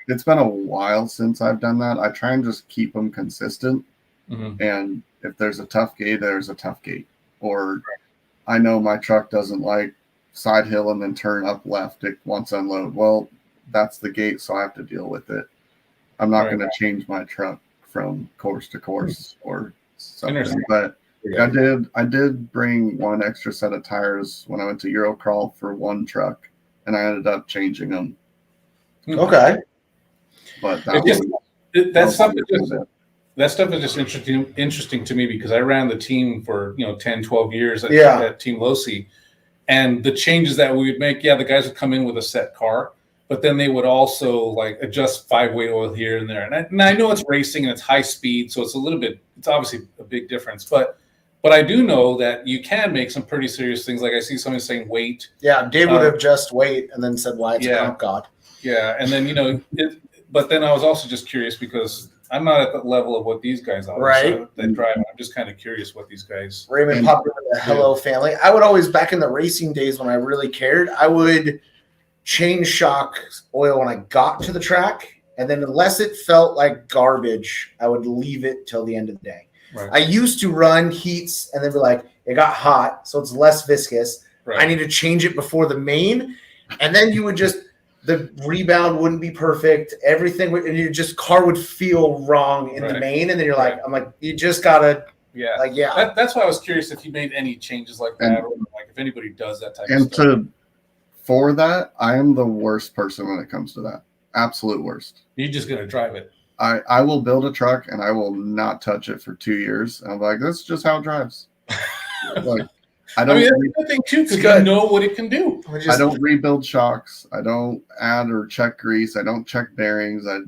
It's been a while since I've done that. I try and just keep them consistent. And if there's a tough gate, there's a tough gate. Or I know my truck doesn't like side hill and then turn up left. It wants to unload. Well, that's the gate, so I have to deal with it. I'm not going to change my truck from course to course or something. But I did bring one extra set of tires when I went to Eurocrawl for one truck, and I ended up changing them. Okay. But that stuff is just interesting to me, because I ran the team for 10, 12 years at Team Losi, and the changes that we would make, the guys would come in with a set car, but then they would also adjust 5-weight oil here and there. And I know it's racing and it's high speed, so it's obviously a big difference, but I do know that you can make some pretty serious things. Like I see somebody saying weight. Yeah, Dave would have just weight and then said Wyatt's a comp god. Yeah, and then but then I was also just curious, because I'm not at the level of what these guys are. So they drive. I'm just kind of curious what these guys. Raymond popped into the hello family. I would always, back in the racing days when I really cared, I would change shock oil when I got to the track, and then unless it felt like garbage, I would leave it till the end of the day. I used to run heats and then be like, it got hot, so it's less viscous. I need to change it before the main, and then you would the rebound wouldn't be perfect. Everything would, and your car would feel wrong in the main, and then you're like, I'm like, you just gotta, That's why I was curious if you made any changes like that, or if anybody does that type of stuff. For that, I am the worst person when it comes to that. Absolute worst. You're just gonna drive it. I will build a truck and I will not touch it for 2 years. And I'm like, that's just how it drives. I mean, that's a good thing too, because you know what it can do. I don't rebuild shocks. I don't add or check grease. I don't check bearings. I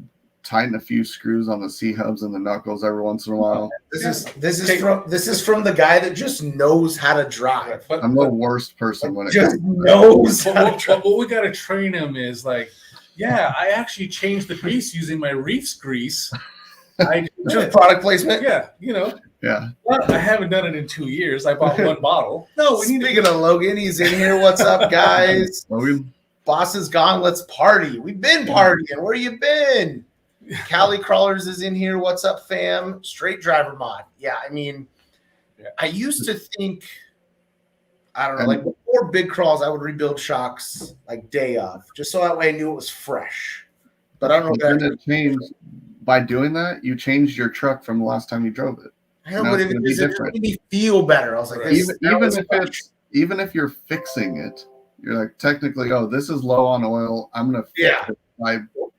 tighten a few screws on the C-hubs and the knuckles every once in a while. This is from the guy that just knows how to drive. I'm the worst person when it just knows how to drive. What we got to train him is I actually changed the grease using my REEFS grease. Just product placement. Yeah. Well, I haven't done it in 2 years. I bought one bottle. No, speaking of Logan, he's in here. What's up, guys? Logan. Boss is gone. Let's party. We've been partying. Where you been? Cali Crawlers is in here. What's up, fam? Straight driver mod. Yeah, I mean, I used to think, I don't know, before big crawls, I would rebuild shocks day of, just so that way I knew it was fresh. But I don't know if that changed. By doing that, you changed your truck from the last time you drove it. I know, but it made me feel better. I was like, even if you're fixing it, you're like, technically, this is low on oil. I'm gonna fix it by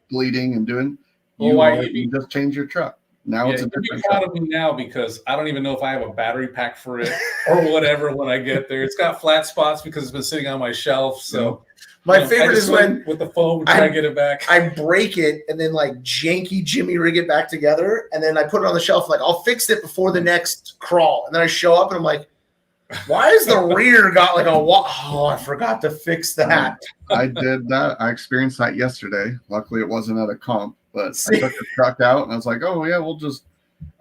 bleeding and doing. You just change your truck. Now it's a different truck. Proud of me now, because I don't even know if I have a battery pack for it or whatever when I get there. It's got flat spots because it's been sitting on my shelf. So my favorite is when with the phone try to get it back. I break it and then janky Jimmy rig it back together, and then I put it on the shelf. I'll fix it before the next crawl, and then I show up and I'm like, Why is the rear got like a oh, I forgot to fix that. I did that. I experienced that yesterday. Luckily, it wasn't at a comp, but See? I took the truck out and I was like, oh, yeah, we'll just.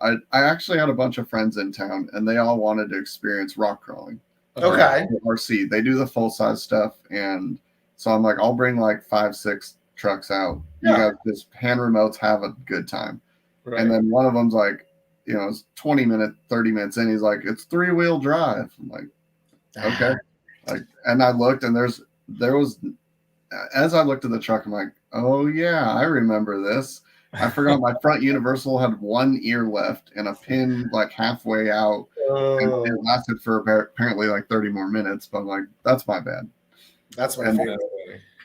I actually had a bunch of friends in town and they all wanted to experience rock crawling. Okay. RC. They do the full size stuff. And so I'm like, I'll bring like 5-6 trucks out. You guys just hand remotes, have a good time. Right. And then one of them's like, you know, it's 20 minutes, 30 minutes in. He's like, it's 3-wheel drive. I'm like, okay. Like, and I looked and there was, as I looked at the truck, I'm like, oh yeah, I remember this. I forgot my front universal had one ear left and a pin like halfway out. And it lasted for apparently like 30 more minutes. But I'm like, that's my bad. That's my favorite.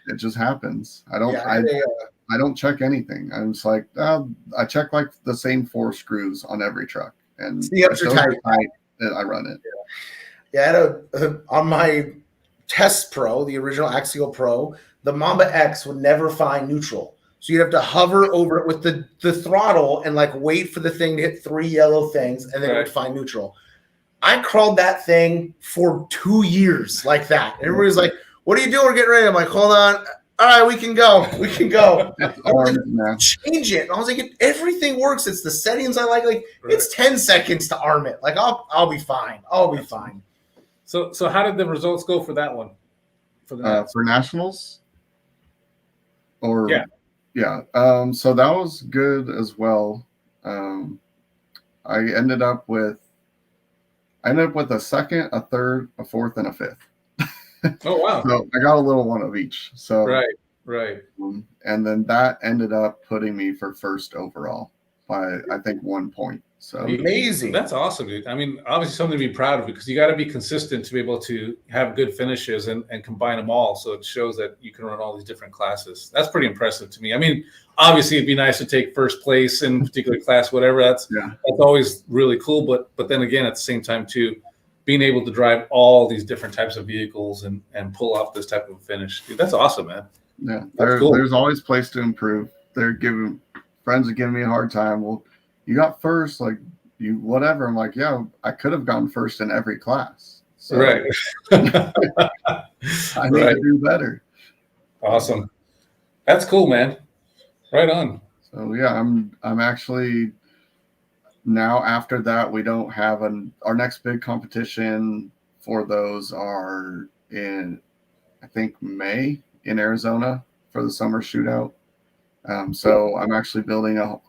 It just happens. I don't check anything. I'm just like, I check like the same 4 screws on every truck, and the ups are tight. I run it. Yeah, I had on my Test Pro, the original Axial Pro, the Mamba X would never find neutral. So you'd have to hover over it with the throttle and like wait for the thing to hit 3 yellow things, and then it would find neutral. I crawled that thing for 2 years like that. And everybody's like, what are you doing? We're getting ready. I'm like, hold on. All right, we can go. We can go. Change it. And I was like, everything works. It's the settings I like. Like it's 10 seconds to arm it. Like I'll be fine. I'll be fine. So how did the results go for that one? For nationals? Or yeah. So that was good as well. I ended up with a second, a third, a fourth, and a fifth. Oh wow! So I got a little one of each. So right. And then that ended up putting me for first overall by I think 1 point. So amazing. That's awesome, dude. I mean, obviously something to be proud of because you got to be consistent to be able to have good finishes and combine them all. So it shows that you can run all these different classes. That's pretty impressive to me. I mean, obviously it'd be nice to take first place in a particular class, whatever. That's always really cool. But then again, at the same time too, being able to drive all these different types of vehicles and pull off this type of finish, dude, that's awesome, man. Yeah, there's always place to improve. Friends are giving me a hard time. Well, you got first, like you whatever. I'm like, yeah, I could have gotten first in every class. So right. I need to do better. Awesome. That's cool, man. Right on. So yeah, I'm actually now after that we don't have our next big competition for those are in I think May in Arizona for the summer shootout. So I'm actually building a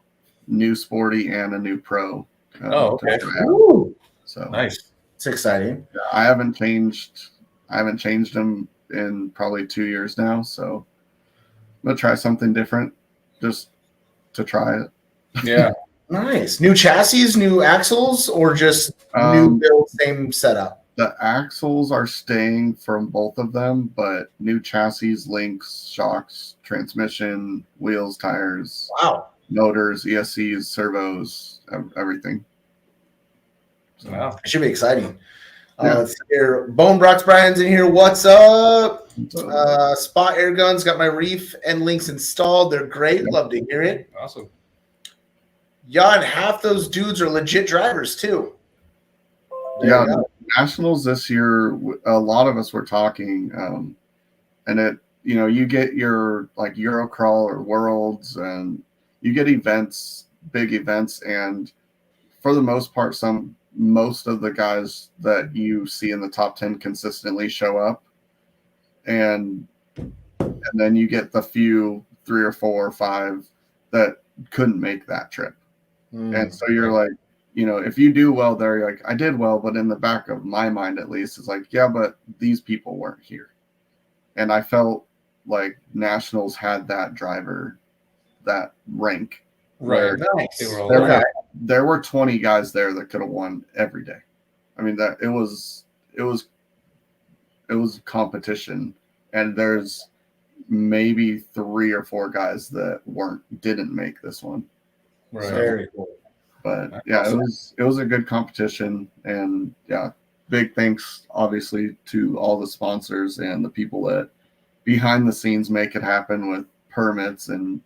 new sporty and a new pro. Okay. So nice. It's exciting. I haven't changed them in probably 2 years now. So I'm gonna try something different just to try it. Yeah. Nice. New chassis, new axles, or just new build, same setup? The axles are staying from both of them, but new chassis, links, shocks, transmission, wheels, tires, motors, ESCs, servos, everything. So, wow. It should be exciting. Let's hear Bone Brox Brian's in here. What's up? Spot Air Guns, got my reef and links installed. They're great. Love to hear it. Awesome. Yeah, and half those dudes are legit drivers too. Nationals this year, a lot of us were talking, and it, you get your like Eurocrawl or Worlds, and you get big events, and for the most part, most of the guys that you see in the top 10 consistently show up, and then you get the few 3 or 4 or 5 that couldn't make that trip, and so you're like, if you do well there, you're like, I did well, but in the back of my mind, at least, it's like, yeah, but these people weren't here. And I felt like Nationals had that driver, that rank. Right. There were 20 guys there that could have won every day. I mean, that it was competition, and there's maybe 3 or 4 guys that didn't make this one. Right. So, very cool. But yeah, it was a good competition, and yeah, big thanks obviously to all the sponsors and the people that behind the scenes make it happen with permits and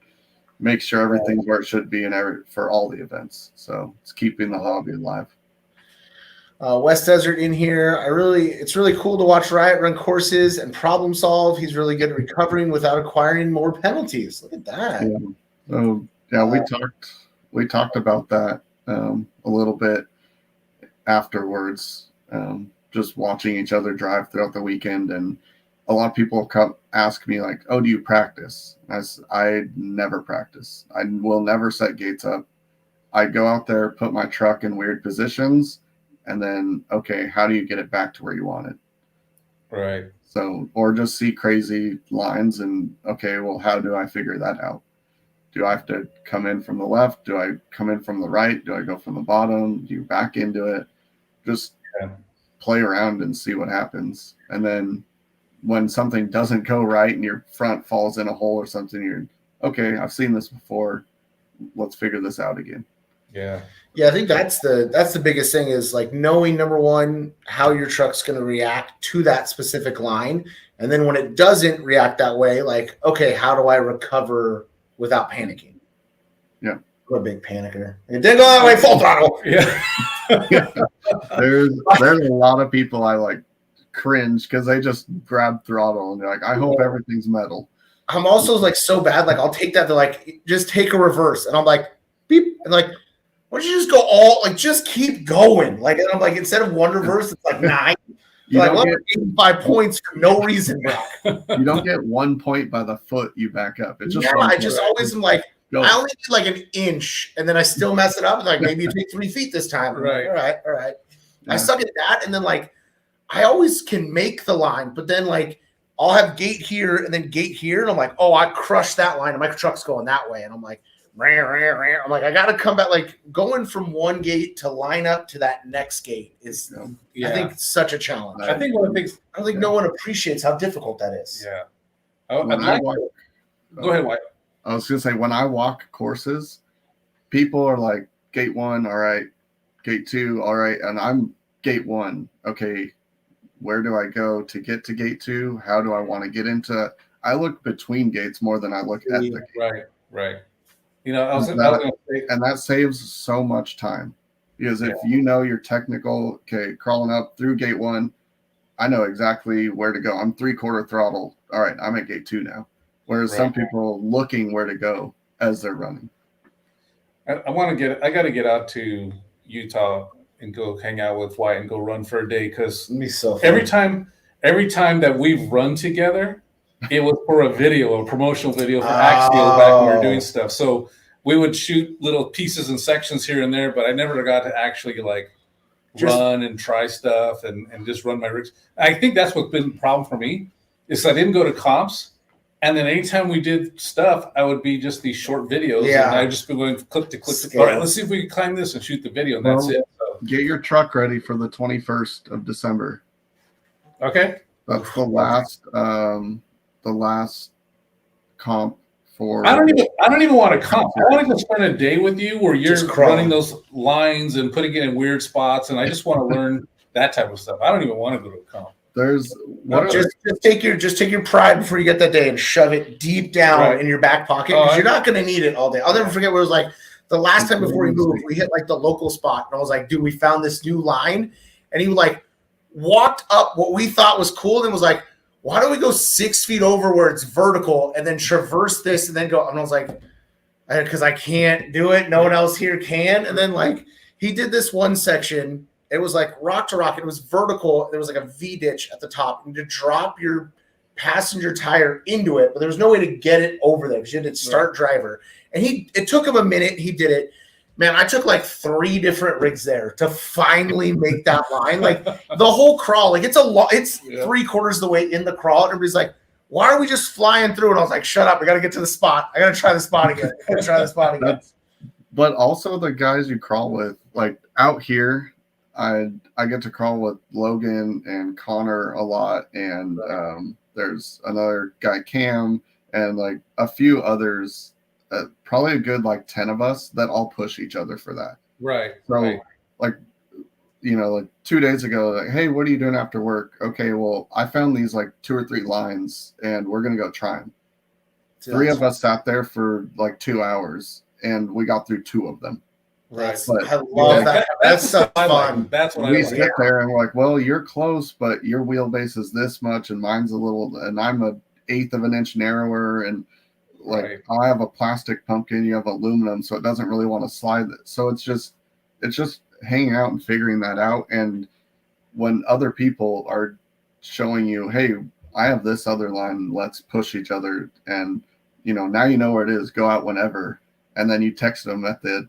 make sure everything's where it should be and for all the events. So it's keeping the hobby alive. West Desert in here. It's really cool to watch Wyatt run courses and problem solve. He's really good at recovering without acquiring more penalties. Look at that. Yeah. So yeah, we talked about that a little bit afterwards. Just watching each other drive throughout the weekend, and a lot of people come ask me like, "Oh, do you practice?" I never practice. I will never set gates up. I go out there, put my truck in weird positions, and then, okay, how do you get it back to where you want it? Right. So, or just see crazy lines and, okay, well, how do I figure that out? Do I have to come in from the left? Do I come in from the right? Do I go from the bottom? Do you back into it? Just play around and see what happens. And then when something doesn't go right and your front falls in a hole or something, you're, okay, I've seen this before. Let's figure this out again. Yeah. Yeah, I think that's the biggest thing is like knowing, number one, how your truck's going to react to that specific line. And then when it doesn't react that way, like, okay, how do I recover without panicking? Yeah. I'm a big panicker. It didn't go that way, full throttle. Yeah. There's a lot of people I like cringe because they just grab throttle and they're like, I hope everything's metal. I'm also like so bad, like I'll take that to like just take a reverse, and I'm like beep, and like, why don't you just go all like just keep going? Like, and I'm like, instead of one reverse, it's like 9. You like, don't well, 85 points for no reason, bro. You don't get 1 point by the foot you back up. It's just I just always am like, go. I only need like an inch, and then I still mess it up. Like maybe you take 3 feet this time. Right. Like, all right. Yeah. I suck at that, and then like I always can make the line, but then like I'll have gate here and then gate here, and I'm like, oh, I crushed that line, and my truck's going that way, and I'm like, I'm like, I got to come back. Like going from one gate to line up to that next gate is, I think, such a challenge. I think one of the things, I don't think no one appreciates how difficult that is. Yeah. Go ahead, Wyatt. I was gonna say, when I walk courses, people are like, gate 1, all right, gate 2, all right, and I'm gate 1. Okay, where do I go to get to gate 2? How do I want to get into? I look between gates more than I look at the gate. Right. You know, I was gonna say, and that saves so much time, because if you know you're technical, okay, crawling up through gate 1, I know exactly where to go. I'm 3/4 throttle. All right, I'm at gate 2 now. Whereas some people looking where to go as they're running. I got to get out to Utah and go hang out with Wyatt and go run for a day, because every time that we've run together, it was for a promotional video for Axial back when we were doing stuff. So we would shoot little pieces and sections here and there, but I never got to actually like run and try stuff and just run my rigs. I think that's what's been the problem for me, is I didn't go to comps. And then anytime we did stuff, I would be just these short videos. Yeah. And I'd just be going click to click. All right, let's see if we can climb this and shoot the video. And that's it. So. Get your truck ready for the 21st of December. Okay. That's the last comp for. I don't even want to comp. I want to just spend a day with you where you're running those lines and putting it in weird spots, and I just want to learn that type of stuff. I don't even want to go to a comp. Just take your pride before you get that day and shove it deep down in your back pocket, because you're not going to need it all day. I'll never forget what it was like the last time before we moved. We hit like the local spot, and I was like, dude, we found this new line, and he like walked up what we thought was cool and was like, why don't we go 6 feet over where it's vertical and then traverse this and then go? And I was like, because I can't do it. No one else here can. And then like he did this one section. It was like rock to rock. It was vertical. There was like a V ditch at the top, and to drop your passenger tire into it, but there was no way to get it over there because you had to start driver. And it took him a minute. He did it. Man, I took like 3 different rigs there to finally make that line. Like the whole crawl, like it's 3/4 of the way in the crawl. And everybody's like, why are we just flying through? And I was like, shut up. I got to get to the spot. I got to try the spot again. But also the guys you crawl with, like out here, I get to crawl with Logan and Connor a lot, and there's another guy, Cam, and like a few others, probably a good like 10 of us that all push each other for that. Right. So like, you know, like 2 days ago, like, hey, what are you doing after work? Okay, well, I found these like 2 or 3 lines, and we're gonna go try them. 3 of us sat there for like 2 hours, and we got through 2 of them. That's, But, I love that. That's such what I like. fun. That's what I we like. sit there and we're like, well, you're close, but your wheelbase is this much, and mine's a little, and I'm a eighth of an inch narrower, and like Right. I have a plastic pumpkin, you have aluminum, so it doesn't really want to slide. So it's just hanging out and figuring that out. And when other people are showing you, hey, I have this other line, let's push each other, and now you know where it is, go out whenever, and then you text them at the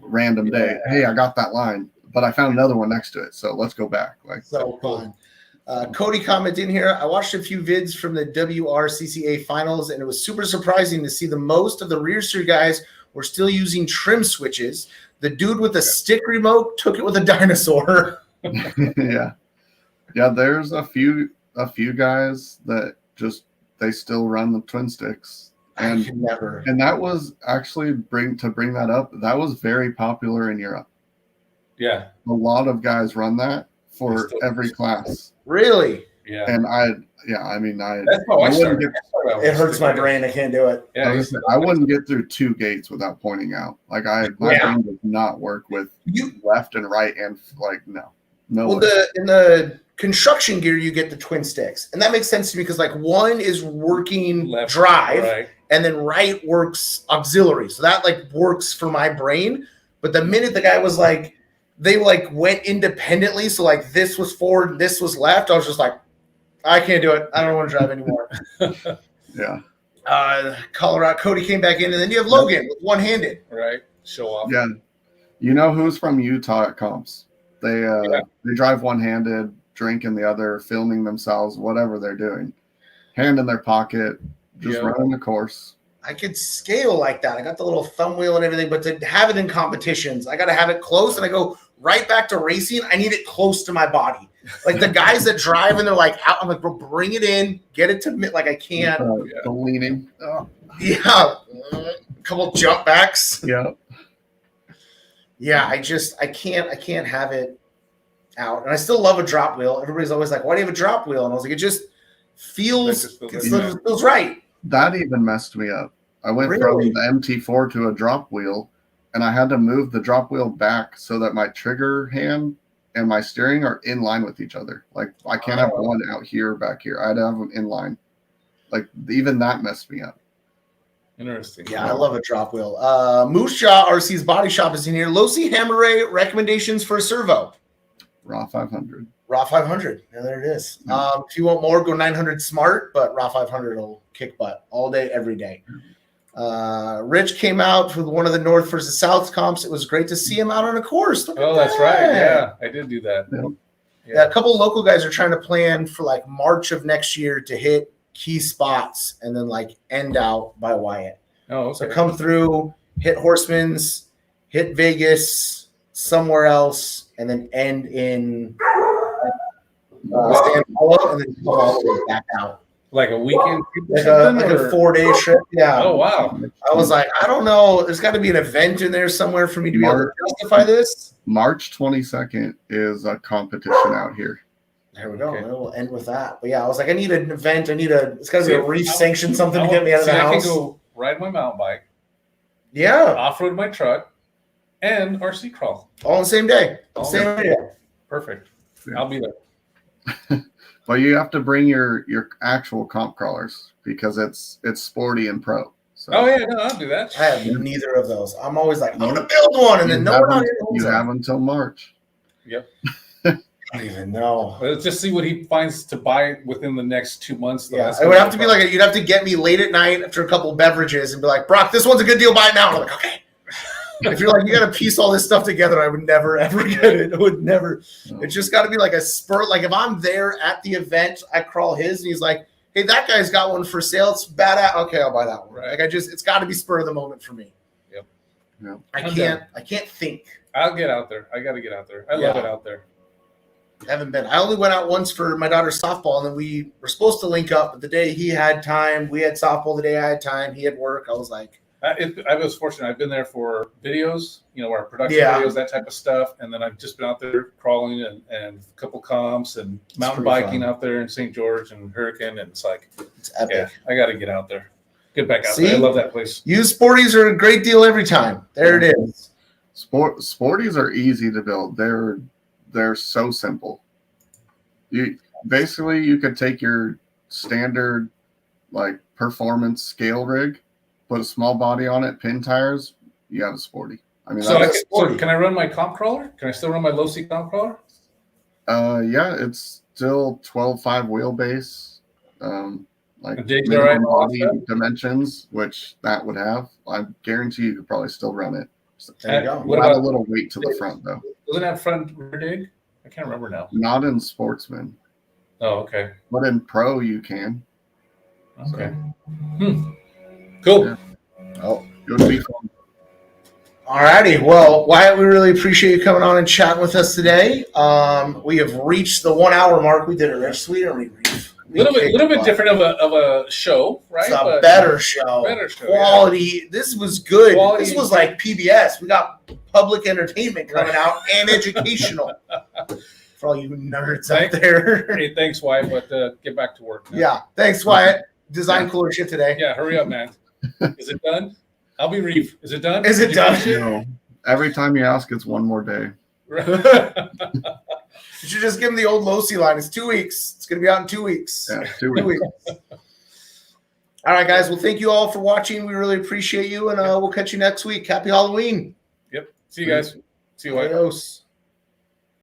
random day, hey, I got that line, but I found another one next to it, so let's go back. Like, so fun. Cody commented in here, I watched a few vids from the WRCCA finals, and it was super surprising to see the most of the rear steer guys were still using trim switches. The dude with the stick remote took it with a dinosaur. yeah, there's a few guys that just they still run the twin sticks. I could never. And that was actually bring that up. That was very popular in Europe. Yeah. A lot of guys run that for every class. Really? Yeah. And I That's how I started. It hurts my brain. I can't do it. Yeah. I wouldn't get through 2 gates without pointing out. Like my brain does not work with left and right and like no. Well, in the construction gear, you get the twin sticks, and that makes sense to me because like one is working Left, drive, right. and then right works auxiliary, so that like works for my brain. But the minute the guy was like, they like went independently, so like this was forward, this was left, I was just like, I can't do it. I don't want to drive anymore. Yeah. Colorado Cody came back in, and then you have Logan with one-handed. Right. Show off. Yeah. You know who's from Utah at comps? They drive one-handed, drinking the other, filming themselves, whatever they're doing. Hand in their pocket, just running the course. I could scale like that. I got the little thumb wheel and everything, but to have it in competitions, I got to have it close, and I go right back to racing. I need it close to my body. Like the guys that drive and they're like out, I'm like, bro, bring it in, get it to like I can't. The leaning. Oh. Yeah, a couple jump backs. Yeah. Yeah, I can't have it out. And I still love a drop wheel. Everybody's always like, why do you have a drop wheel? And I was like, it just feels right. That even messed me up. I went from the MT4 to a drop wheel, and I had to move the drop wheel back so that my trigger hand and my steering are in line with each other. Like I can't have one out here, back here. I had to have them in line. Like even that messed me up. Interesting. Yeah, I love a drop wheel. Moose Jaw RC's Body Shop is in here. Losi Hammer Ray recommendations for a servo. Raw 500. Raw 500. Yeah, there it is. If you want more, go 900 Smart, but Raw 500 will kick butt all day, every day. Rich came out for one of the North versus South comps. It was great to see him out on a course. That's right. Yeah, I did do that. Yeah, a couple of local guys are trying to plan for like March of next year to hit key spots and then like end out by Wyatt. Oh, okay. So come through, hit Horseman's, hit Vegas, somewhere else, and then end in San Paulo, and then come all the way back out. Like a weekend? Like a 4-day trip. Yeah. Oh, wow. I was like, I don't know. There's got to be an event in there somewhere for me to be able to justify this. March 22nd is a competition out here. There we go. Okay. We'll end with that. But yeah, I was like, I need an event. It's got to be a reef sanction, something to get me out of the house. I can go ride my mountain bike. Yeah. Off-road my truck and RC crawl. All on the same day. Same day. Perfect. Yeah. I'll be there. But you have to bring your actual comp crawlers because it's sporty and pro. So. Oh, yeah. No, I'll do that. I have neither of those. I'm always like, I'm going to build one. And then you have until March. Yep. I don't even know. Let's just see what he finds to buy within the next 2 months. Though. Yeah, it would have to be like you'd have to get me late at night after a couple of beverages and be like, Brock, this one's a good deal. Buy it now. And I'm like, okay. If you're like, you got to piece all this stuff together, I would never ever get it. I would never. No. It's just got to be like a spur. Like if I'm there at the event, I crawl his, and he's like, hey, that guy's got one for sale. It's badass. Okay, I'll buy that one. Right. Like it's got to be spur of the moment for me. Yep. Yeah. I can't think. I'll get out there. I got to get out there. I love it out there. I haven't been. I only went out once for my daughter's softball, and then we were supposed to link up. But the day he had time, we had softball. The day I had time, he had work. I was like, I was fortunate. I've been there for videos, our production videos, that type of stuff. And then I've just been out there crawling and a couple comps and mountain biking out there in St. George and Hurricane. And it's like, it's epic. Yeah, I got to get out there. Get back out there. I love that place. Used sporties are a great deal every time. There it is. Sporties are easy to build. They're so simple. You could take your standard like performance scale rig, put a small body on it, pin tires, you have a sporty. I mean, so can I run my comp crawler? Can I still run my low C comp crawler? Yeah, it's still 12.5 wheelbase, like minimum body dimensions, which that would have. I guarantee you could probably still run it. There you go. What about a little weight to the front though? Doesn't it have front rear dig? I can't remember now. Not in sportsman. Oh, okay. But in pro you can. Okay. Cool. Yeah. Oh, it would be fun. All righty. Well, Wyatt, we really appreciate you coming on and chatting with us today. We have reached the 1 hour mark. We did a real sweet or reef. A little bit different of a show, right? It's a better show. Quality. Yeah. This was good. This was like PBS. We got public entertainment coming out and educational for all you nerds out there. Hey, thanks, Wyatt. But get back to work now. Yeah. Thanks, Wyatt. Design cooler shit today. Yeah. Hurry up, man. Is it done? I'll be Reef. Is it done? Is it done? No. Every time you ask, it's one more day. You should just give him the old Losi line. It's 2 weeks. It's going to be out in 2 weeks. Yeah, 2 weeks. All right, guys. Well, thank you all for watching. We really appreciate you, and we'll catch you next week. Happy Halloween. Yep. See you guys. See you, Wyatt. Adios.